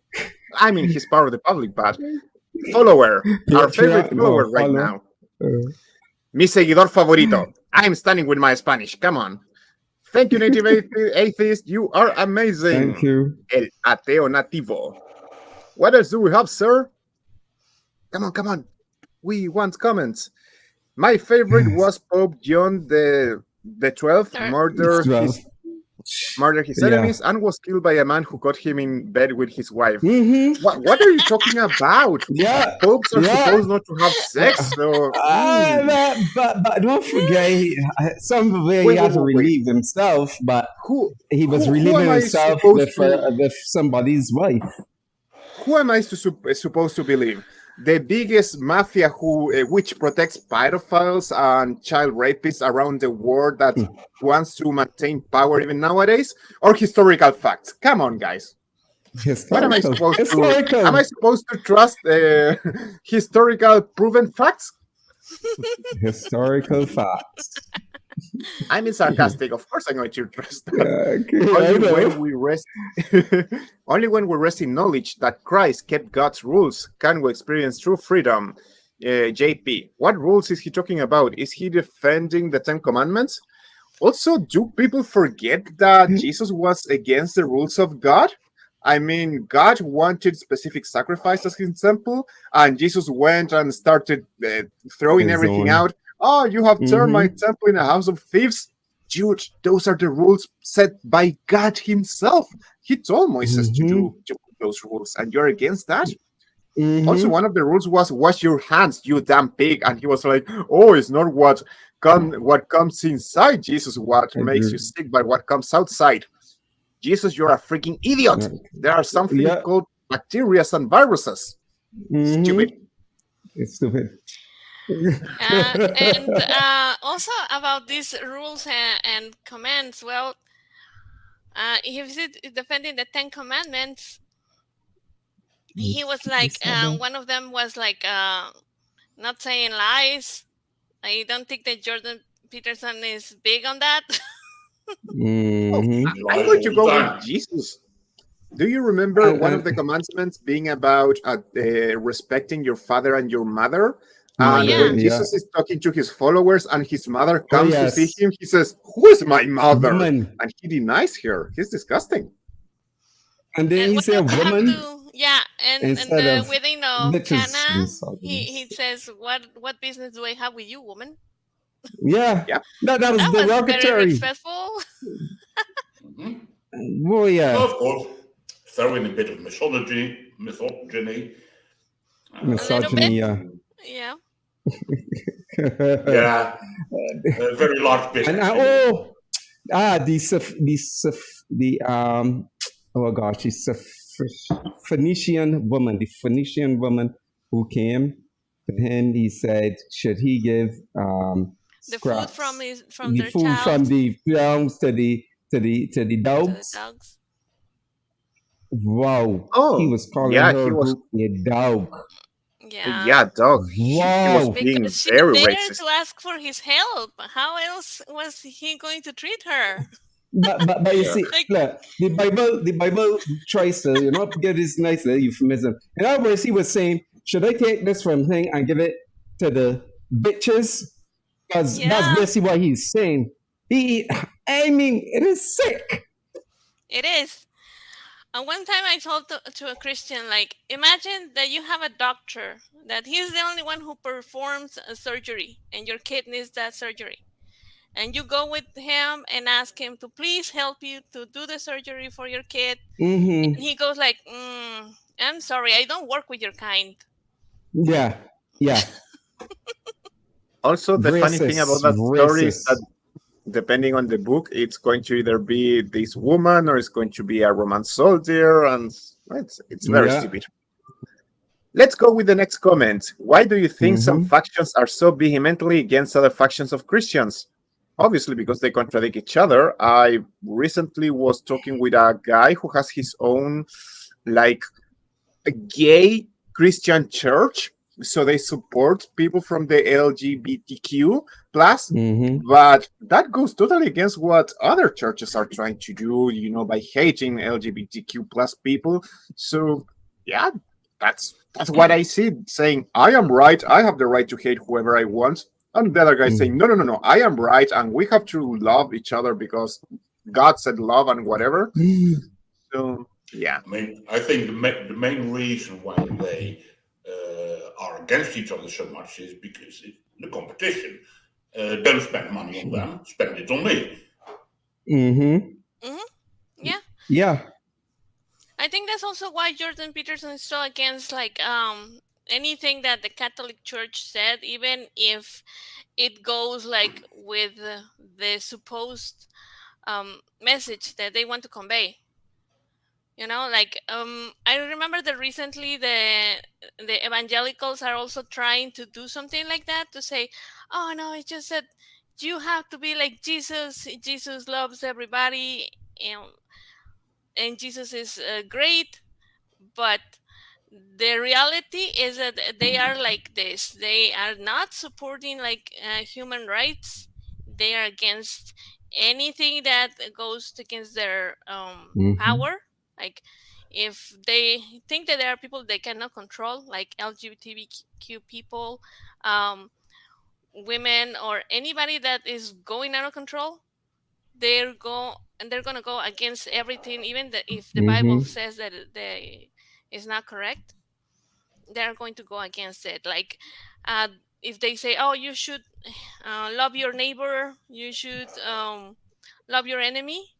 I mean, he's part of the public, but follower. Our favorite follower right now. Mi seguidor favorito. I'm standing with my Spanish. Come on. Thank you, Native Atheist. You are amazing. Thank you. El ateo nativo. What else do we have, sir? Come on. We want comments. My favorite was Pope John the 12th murdered his enemies and was killed by a man who caught him in bed with his wife. Mm-hmm. What are you talking about? Yeah. Popes are supposed not to have sex. So, but don't forget, some way he had to relieve himself, but he was relieving himself with somebody's wife. Who am I supposed to believe? The biggest mafia which protects pedophiles and child rapists around the world that wants to maintain power even nowadays, or historical facts? Come on, guys. What am I supposed to? Am I supposed to trust historical proven facts? Historical facts. I mean, sarcastic. Of course, I'm going to trust that. Only when we rest in knowledge that Christ kept God's rules can we experience true freedom. JP, what rules is he talking about? Is he defending the Ten Commandments? Also, do people forget that Jesus was against the rules of God? I mean, God wanted specific sacrifices in his temple, and Jesus went and started throwing everything out. Oh, you have turned my temple in a house of thieves. Dude, those are the rules set by God himself. He told Moses to do those rules, and you're against that? Also, one of the rules was wash your hands, you damn pig. And he was like, oh, it's not what comes inside, Jesus, what makes you sick, but what comes outside. Jesus, you're a freaking idiot. There are something called bacteria and viruses. Stupid. It's stupid. And also about these rules and commands, well, if he's defending the Ten Commandments, he was like, one of them was like, not saying lies. I don't think that Jordan Peterson is big on that. I'm going to go with Jesus. Do you remember one of the commandments being about respecting your father and your mother? And when Jesus is talking to his followers and his mother comes to see him, he says, who is my mother? And he denies her. He's disgusting. And then he said woman. And within Cana, he says, what business do I have with you, woman? Yeah. No, that was derogatory. Very respectful. Oh, yeah. Of course, throw in a bit of misogyny. Yeah. Yeah, very large business. She's Phoenician woman, the Phoenician woman who came, and he said, should he give the food from the food from the grounds to the dogs? Wow. Oh, He was calling yeah, her he was. a dog. Yeah. Yeah, dog. He was Wow. being Because she's very there racist. to ask for his help. How else was he going to treat her? But you Yeah. see, Like, look, the Bible tries to, give this nice little euphemism. In other words, he was saying, should I take this from thing and give it to the bitches? Because that's yeah, basically what he's saying. I mean, it is sick. it is. And one time I told to a Christian, like, imagine that you have a doctor, that he's the only one who performs a surgery, and your kid needs that surgery. And you go with him and ask him to please help you to do the surgery for your kid. Mm-hmm. And he goes like, I'm sorry, I don't work with your kind. Yeah. Yeah. Also, the funny thing about Racist. that story is Racist. that depending on the book, it's going to either be this woman or it's going to be a Roman soldier, and it's very Yeah. stupid. Let's go with the next comment. Why do you think some Mm-hmm. factions are so vehemently against other factions of Christians? Obviously, because they contradict each other. I recently was talking with a guy who has his own, like, a gay Christian church. So they support people from the LGBTQ plus, Mm-hmm. but that goes totally against what other churches are trying to do, by hating LGBTQ plus people. So yeah, that's what I see, saying I am right, I have the right to hate whoever I want, and the other guy saying no, I am right, and we have to love each other because God said love and whatever. So yeah. I mean, I think the main reason why they are against each other so much is because the competition. Don't spend money on them, spend it on me. Mm-hmm. Yeah. Yeah. I think that's also why Jordan Peterson is so against anything that the Catholic Church said, even if it goes like with the supposed message that they want to convey. I remember that recently the evangelicals are also trying to do something like that, to say, oh no, it's just that you have to be like Jesus. Jesus loves everybody, and Jesus is great. But the reality is that they are like this. They are not supporting human rights. They are against anything that goes against their power. Like, if they think that there are people they cannot control, like LGBTQ people, women, or anybody that is going out of control, they're gonna go against everything, even if the Bible says that they is not correct. They're going to go against it. Like, if they say, oh, you should love your neighbor, you should love your enemy,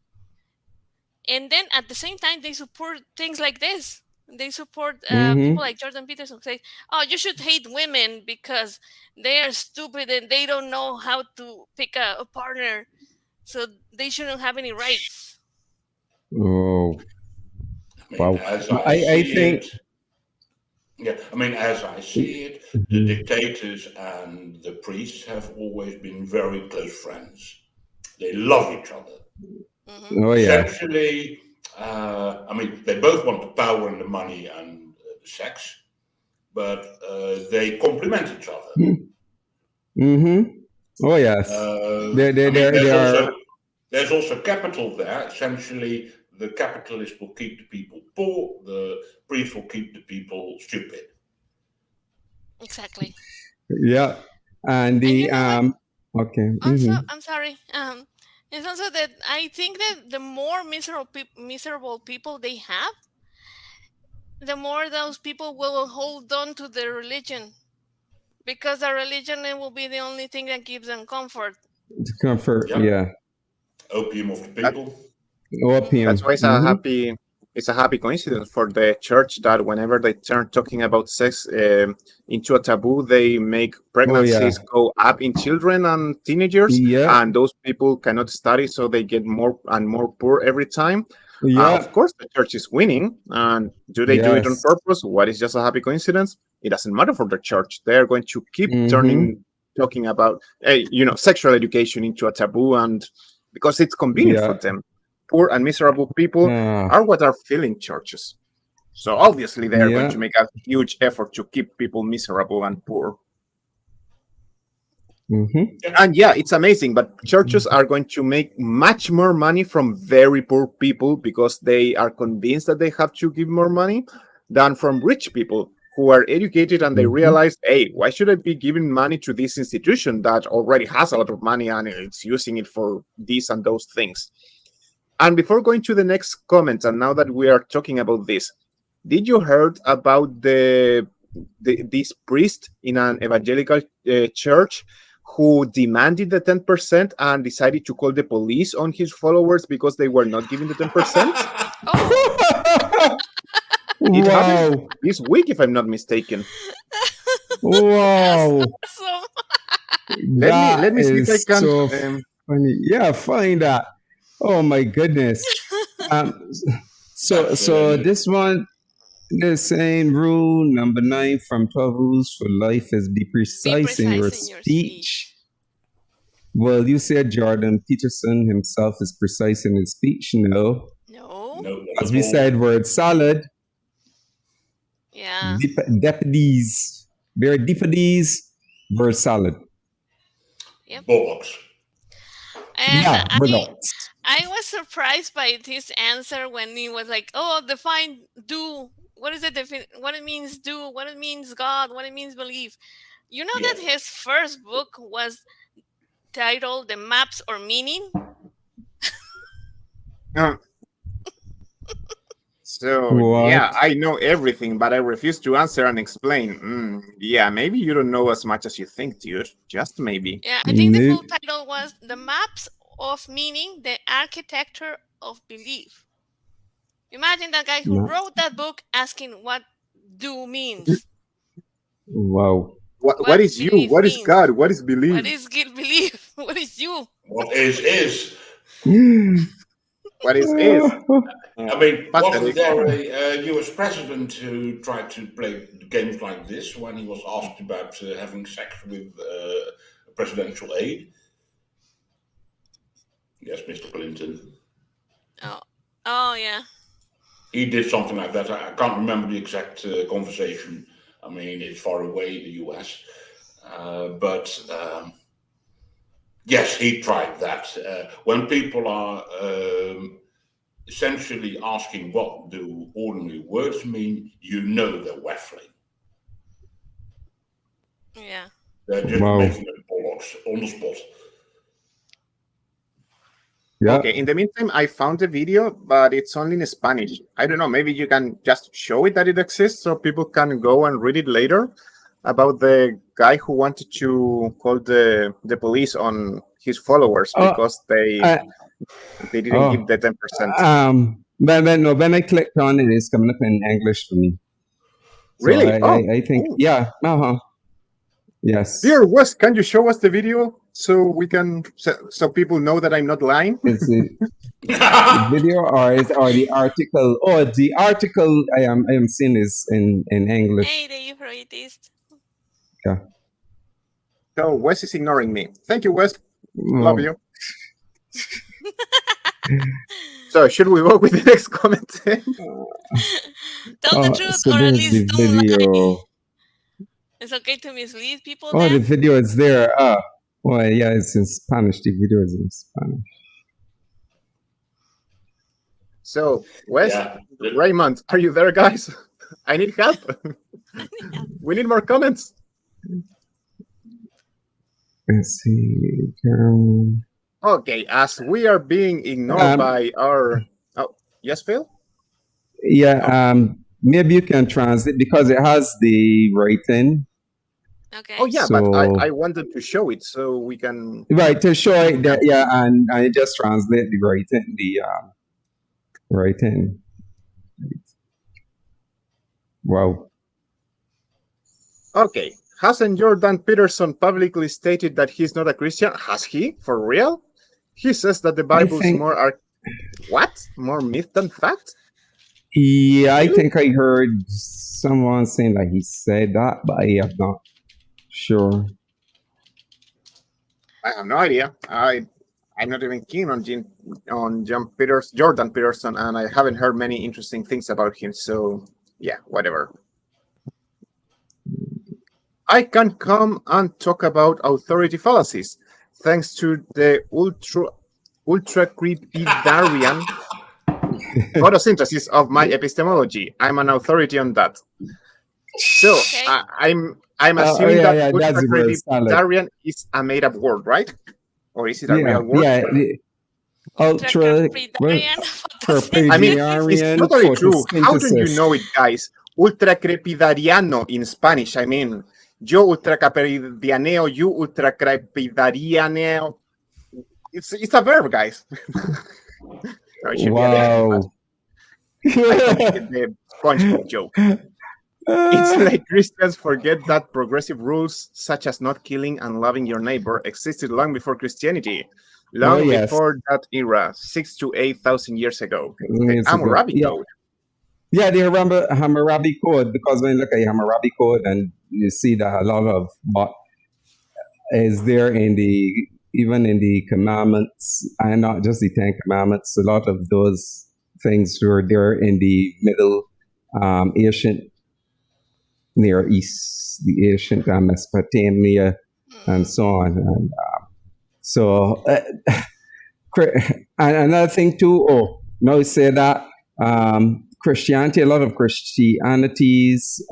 and then at the same time they support things like this. They support people like Jordan Peterson, who say, oh, you should hate women because they are stupid and they don't know how to pick a partner, so they shouldn't have any rights. Oh. I mean, Wow. as I I see think. it, yeah, I mean, as I see it, the dictators and the priests have always been very close friends. They love each other. Oh yeah. Essentially, I mean, they both want the power and the money and the sex, but they complement each other. Oh yes. I mean, They are. there's also capital there. Essentially, the capitalist will keep the people poor, the priest will keep the people stupid. Exactly. Yeah. And And you know what? Okay. Also, I'm sorry. It's also that I think that the more miserable people they have, the more those people will hold on to their religion, because the religion will be the only thing that gives them comfort. Comfort. Yeah, Yeah. opium of the That, people. Opium. that's why it's a happy coincidence for the church that whenever they turn talking about sex into a taboo, they make pregnancies go up in children and teenagers, Yeah. and those people cannot study, so they get more and more poor every time. Yeah. Of course, the church is winning, and do they do it on Yes. purpose? What is just a happy coincidence? It doesn't matter for the church. They're going to keep talking about sexual education into a taboo, and because it's convenient for them. poor and miserable people are what are filling churches. So obviously they are going to make a huge effort to keep people miserable and poor. And yeah, it's amazing, but churches are going to make much more money from very poor people because they are convinced that they have to give more money than from rich people who are educated and they realize, hey, why should I be giving money to this institution that already has a lot of money and it's using it for this and those things? And before going to the next comment, and now that we are talking about this, did you heard about this priest in an evangelical church who demanded the 10% and decided to call the police on his followers because they were not giving the 10%? It happened this week, if I'm not mistaken. Wow. Awesome. Let me see if I can. So funny. Yeah, find that. Oh my goodness. So this one, the same rule number 9 from 12 rules for life is be precise in your speech. Well, you said Jordan Peterson himself is precise in his speech. No. As we said, word salad. Yeah. Deputies. There are deputies. Word salad. Yep. Bollocks. And yeah, I was surprised by his answer when he was like, "Oh, define do. What is it? What it means do. What it means God. What it means believe." You know that his first book was titled "The Maps or Meaning." So yeah, I know everything, but I refuse to answer and explain. Yeah, maybe you don't know as much as you think, dude. Just maybe. Yeah, I think the full title was "The Maps of Meaning: The Architecture of Belief." Imagine that guy who wrote that book asking what do means. Wow. What is you? What is God? What is belief? What is belief? What is you? What is? What is? I mean, wasn't there a US president who tried to play games like this when he was asked about having sex with a presidential aide? Yes, Mr. Clinton. Oh, yeah. He did something like that. I can't remember the exact conversation. I mean, it's far away, the US. But yes, he tried that. When people are essentially asking what do ordinary words mean, you know they're waffling. Yeah. They're just making it bollocks on the spot. Yeah. Okay, in the meantime, I found a video, but it's only in Spanish. I don't know, maybe you can just show it that it exists so people can go and read it later about the guy who wanted to call the police on his followers because they didn't give the 10%. When I clicked on it, it's coming up in English for me. So really? I think, yeah. Yes. Dear Wes, can you show us the video so we can so people know that I'm not lying? Is it the video or the article? Oh, the article I am seeing is in English. Hey, the Euphrates. Yeah. So Wes is ignoring me. Thank you, Wes. Love you. So should we go with the next comment? Tell the truth, or at least don't lie. It's okay to mislead people. The video is there. Well, yeah, it's in Spanish. The video is in Spanish. So, Wes, Raymond, are you there, guys? I need help. We need more comments. Let's see. Okay, as we are being ignored by our... Oh, yes, Phil? Yeah, maybe you can translate because it has the writing. Okay. Oh, yeah, but I wanted to show it so we can... Right, to show it, that, yeah, and I just translate the writing. Wow. Okay. Hasn't Jordan Peterson publicly stated that he's not a Christian? Has he? For real? He says that the Bible is more myth than fact? Yeah, I think I heard someone saying that he said that, but I am not sure. I have no idea. I I'm not even keen on Jordan Peterson, and I haven't heard many interesting things about him. So yeah, whatever. I can come and talk about authority fallacies, thanks to the ultra crepidarian photosynthesis of my epistemology. I'm an authority on that. So Okay. I'm assuming that that's ultra the word salad. crepidarian is a made up word, right? Or is it a real word? Yeah, ultra Ultra-crepidarian I mean, crepidarian it's totally true. How don't you photosynthesis. know it, guys? Ultra crepidariano in Spanish. I mean, yo ultra crepidarianeo, you ultra crepidarianeo. It's a verb, guys. No, it should be Wow. I completed the SpongeBob joke. It's like Christians forget that progressive rules such as not killing and loving your neighbor existed long before Christianity, long before that era, 6,000 to 8,000 years ago. The Hammurabi Code. Yeah, the Hammurabi Code, because when you look at the Hammurabi Code and you see that a lot of what is there even in the commandments, and not just the Ten Commandments, a lot of those things were there in the Middle ancient Near East, the ancient Mesopotamia, and so on. And and another thing too, now you say that Christianity, a lot of Christianity's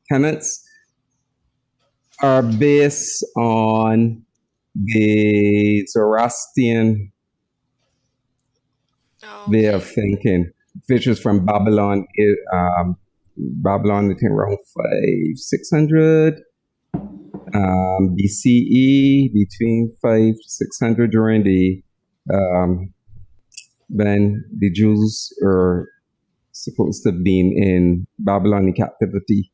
tenets are based on the Zoroastrian way of thinking, which is from Babylon. Babylon, I think around 600 BCE, between 500 to 600 during the when the Jews are supposed to have been in Babylonian captivity.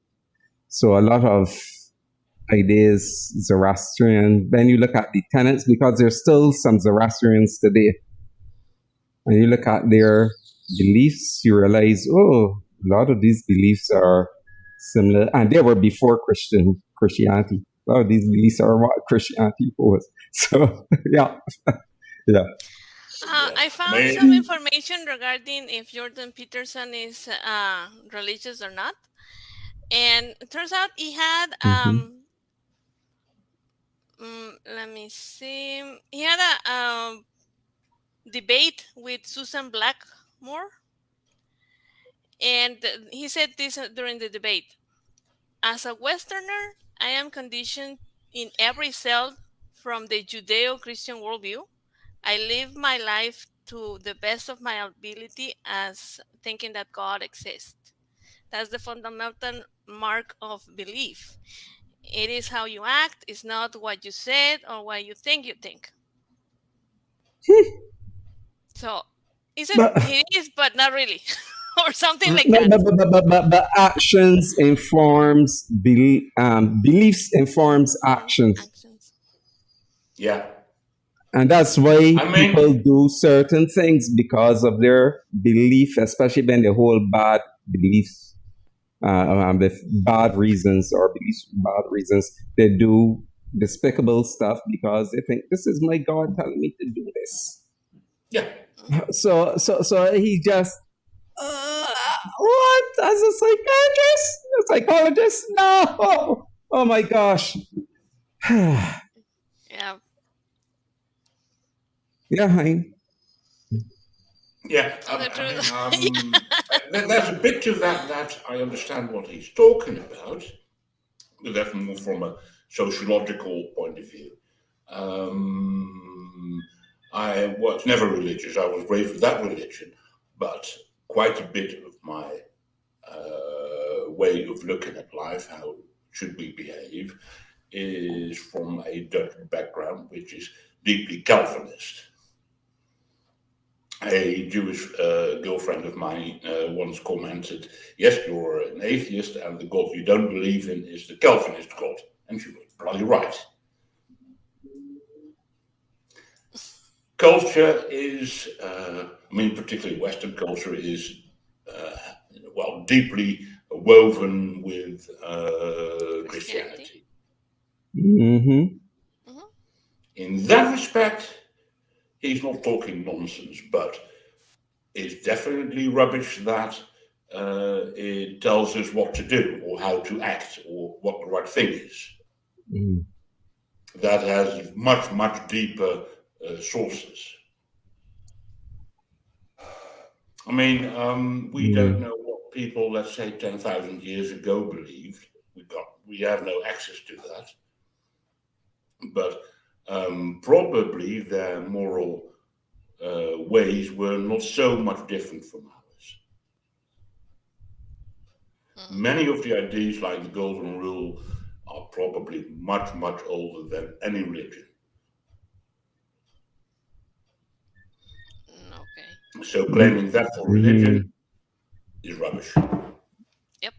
So a lot of ideas, Zoroastrian. Then you look at the tenets, because there's still some Zoroastrians today. When you look at their beliefs, you realize, a lot of these beliefs are similar, and they were before Christianity. A lot of these beliefs are what Christianity was. So, yeah. I found some information regarding if Jordan Peterson is religious or not. And it turns out he had, let me see, he had a debate with Susan Blackmore. And he said this during the debate: as a Westerner, I am conditioned in every cell from the Judeo-Christian worldview. I live my life to the best of my ability as thinking that God exists. That's the fundamental mark of belief. It is how you act, it's not what you said or what you think. So, he is, but not really. Or something like that. But actions informs beliefs informs actions. Yeah. And that's why people do certain things, because of their belief, especially when they hold bad beliefs, with bad reasons or beliefs for bad reasons. They do despicable stuff because they think, this is my God telling me to do this. Yeah. So he just, what? As a psychologist? No! Oh my gosh. Yeah. Yeah, Hein. Yeah, there's a bit to that I understand what he's talking about, but that's more from a sociological point of view. I was never religious. I was raised with that religion, but quite a bit of my way of looking at life, how should we behave, is from a Dutch background, which is deeply Calvinist. A Jewish girlfriend of mine once commented, yes, you're an atheist and the God you don't believe in is the Calvinist God. And she was bloody right. Culture is, particularly Western culture is, deeply woven with Christianity. Mm-hmm. In that respect, he's not talking nonsense, but it's definitely rubbish that it tells us what to do or how to act or what the right thing is. Mm. That has much, much deeper sources. I mean, we don't know what people, let's say 10,000 years ago, believed. We have no access to that. But probably their moral ways were not so much different from ours. Many of the ideas, like the Golden Rule, are probably much, much older than any religion. Okay. So claiming that for religion is rubbish. Yep.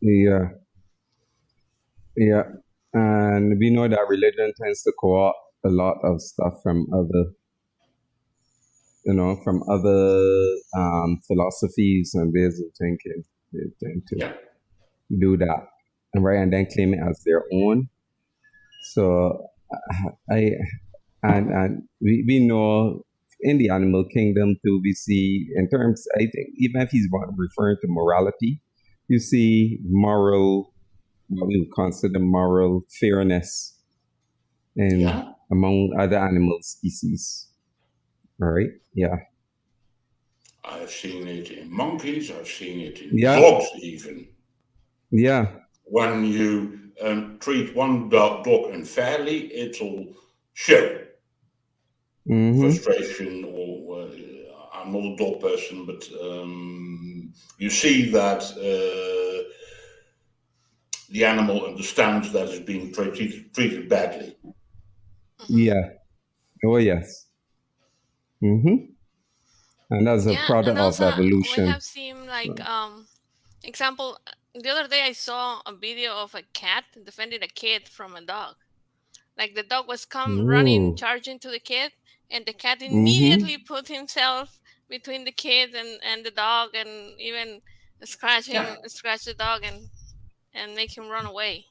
Yeah. Yeah. And we know that religion tends to co-opt a lot of stuff from other, from other philosophies and ways of thinking. They tend to do that, and then claim it as their own. So we know in the animal kingdom too, we see in terms, I think, even if he's referring to morality, you see moral, what we would consider moral fairness among other animal species. Right? Yeah. I've seen it in monkeys, I've seen it in dogs even. Yeah. When you treat one dog unfairly, it'll show frustration or I'm not a dog person, but you see that the animal understands that it's being treated badly. Yeah. Oh, yes. And that's a product of evolution. We have seen example, the other day I saw a video of a cat defending a kid from a dog. Like the dog was running, charging to the kid, and the cat immediately put himself between the kid and the dog, and even scratch the dog and make him run away.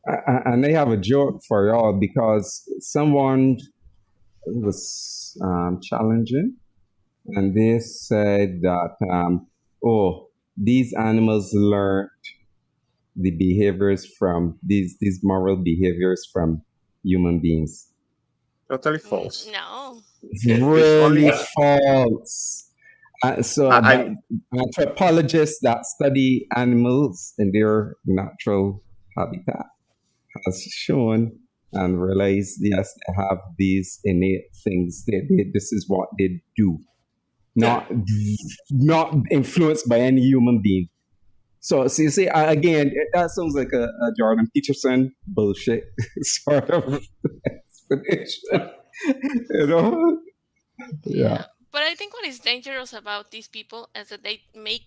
And they have a joke for y'all because someone was challenging, and they said that these animals learned the behaviors from these moral behaviors from human beings. Totally false. No. Really false. So anthropologists that study animals in their natural habitat has shown and realized, yes, they have these innate things. This is what they do, not influenced by any human being. So you see, again, that sounds like a Jordan Peterson bullshit sort of explanation. Yeah. But I think what is dangerous about these people is that they make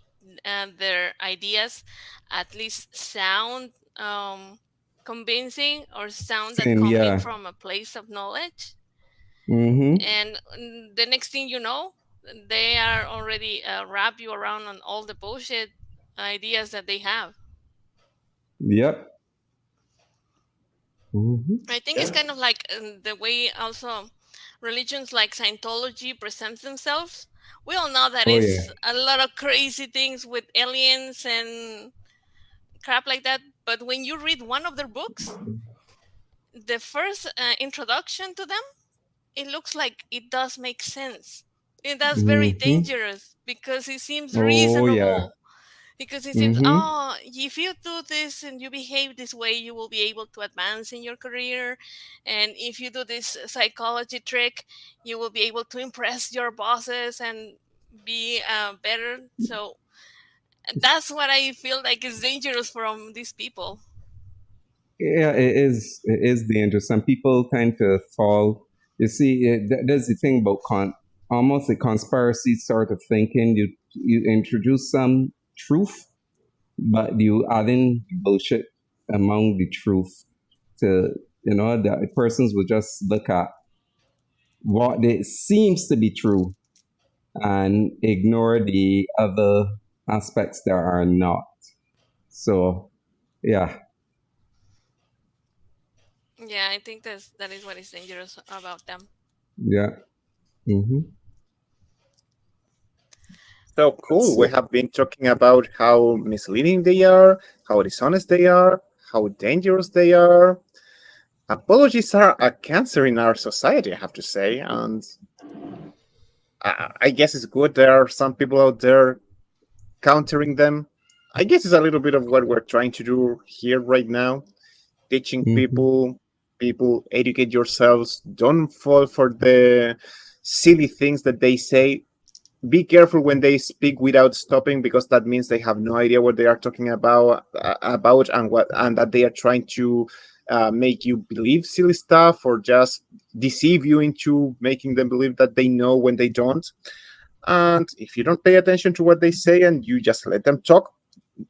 their ideas at least sound convincing or sound that coming from a place of knowledge. And the next thing you know, they are already wrap you around on all the bullshit ideas that they have. Yep. I think it's kind of like the way also religions like Scientology present themselves. We all know that it's a lot of crazy things with aliens and crap like that. But when you read one of their books, the first introduction to them, it looks like it does make sense. And that's very dangerous because it seems reasonable. Because it seems, if you do this and you behave this way, you will be able to advance in your career. And if you do this psychology trick, you will be able to impress your bosses and be better. So that's what I feel like is dangerous from these people. Yeah, it is. It is dangerous. Some people tend to fall. You see, there's the thing about almost a conspiracy sort of thinking. You introduce some truth, but you add in bullshit among the truth to, the persons will just look at what seems to be true and ignore the other aspects that are not. So, yeah. Yeah, I think that is what is dangerous about them. Yeah. Mm-hmm. So cool. We have been talking about how misleading they are, how dishonest they are, how dangerous they are. Apologies are a cancer in our society, I have to say. And I guess it's good there are some people out there countering them. I guess it's a little bit of what we're trying to do here right now. Teaching Mm-hmm. people educate yourselves. Don't fall for the silly things that they say. Be careful when they speak without stopping, because that means they have no idea what they are talking about and that they are trying to make you believe silly stuff or just deceive you into making them believe that they know when they don't. And if you don't pay attention to what they say and you just let them talk,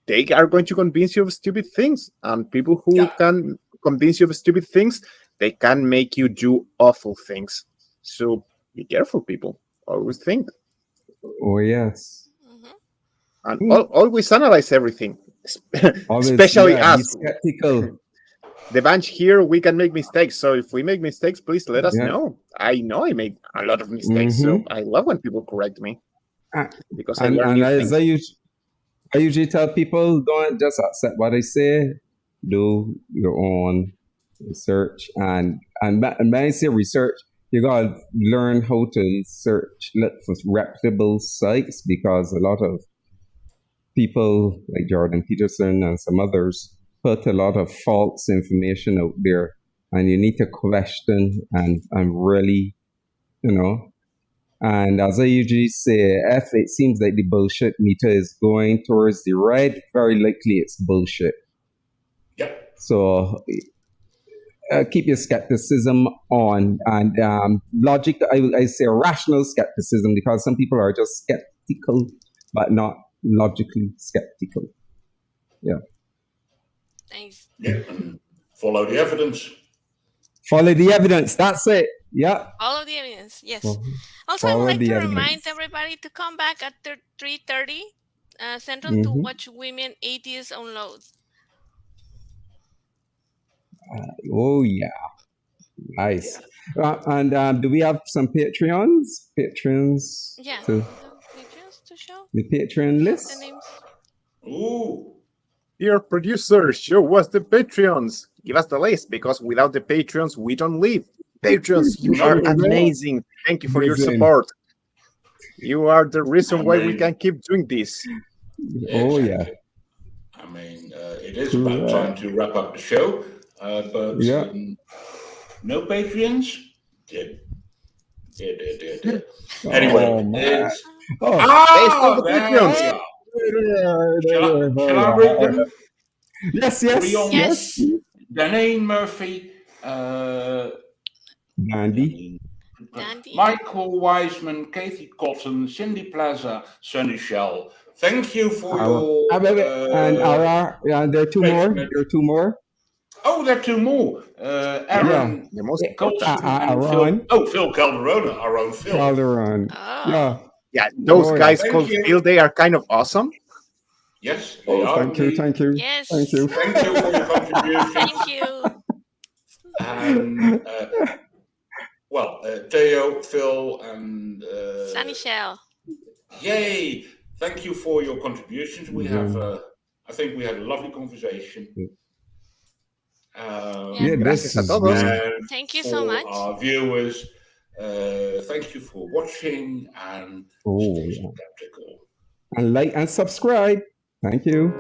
they are going to convince you of stupid things. And people who Yeah. can convince you of stupid things, they can make you do awful things. So be careful, people. Always think. Oh, yes. And Mm. always analyze everything, Always, especially yeah, be us. skeptical. The bunch here, we can make mistakes. So if we make mistakes, please let us Yeah. know. I know I made a lot of mistakes, so Mm-hmm. I love when people correct me because I learn And new as things. I usually tell people, don't just accept what I say. Do your own research, and when I say research, you gotta learn how to look for reputable sites, because a lot of people like Jordan Peterson and some others put a lot of false information out there, and you need to question and really, you know. And as I usually say, if it seems like the bullshit meter is going towards the right, very likely it's bullshit. Yep. So keep your skepticism on, and logic. I say rational skepticism, because some people are just skeptical, but not logically skeptical. Yeah. Thanks. Yeah. And follow the evidence. Follow the evidence. That's it. Yeah. All of the evidence, yes. Fo- Also, I would Follow like the to evidence. remind everybody to come back at 3:30 Central to Mm-hmm. watch Women Atheists Unload. Oh yeah. Nice. And do we have some Patreons? Patrons Yeah, to patrons to show. the Patreon The list? names. Ooh. Dear producer, show us the Patreons. Give us the list, because without the Patreons, we don't live. Patrons, you are amazing. Thank you for your Amazing. support. You are the reason I why we mean- can keep doing this. Oh yeah. Exactly. I mean, it is about time to wrap up the show, but Yeah. no Patreons? Did. Oh, Anyway, man. it's... They stole the there Patreons. we are. Shall I read them? Yes. Rion, Yes. Deneen Murphy, Dandy. Dandy. Michael Wiseman, Katie Cotton, Cindy Plaza, Sunny Shell. Thank you for your... And Ara, yeah, there are two more. patronage. There are two more. Oh, there are two more. Aaron The most important. Coalson and Aaron. Phil Calderone, our own Phil. Calderone. Oh. Yeah. Yeah, those guys Thank called you. Phil, they are kind of awesome. Yes, they are. Thank you. indeed. Yes. Thank you. Thank you for your contributions. Thank you. And Theo, Phil, and Sunny Shell. yay! Thank you for your contributions. We have, I think we had a lovely conversation. Gracias a todos. And Thank you so for much. our viewers, thank you for watching and stay skeptical. And like and subscribe. Thank you.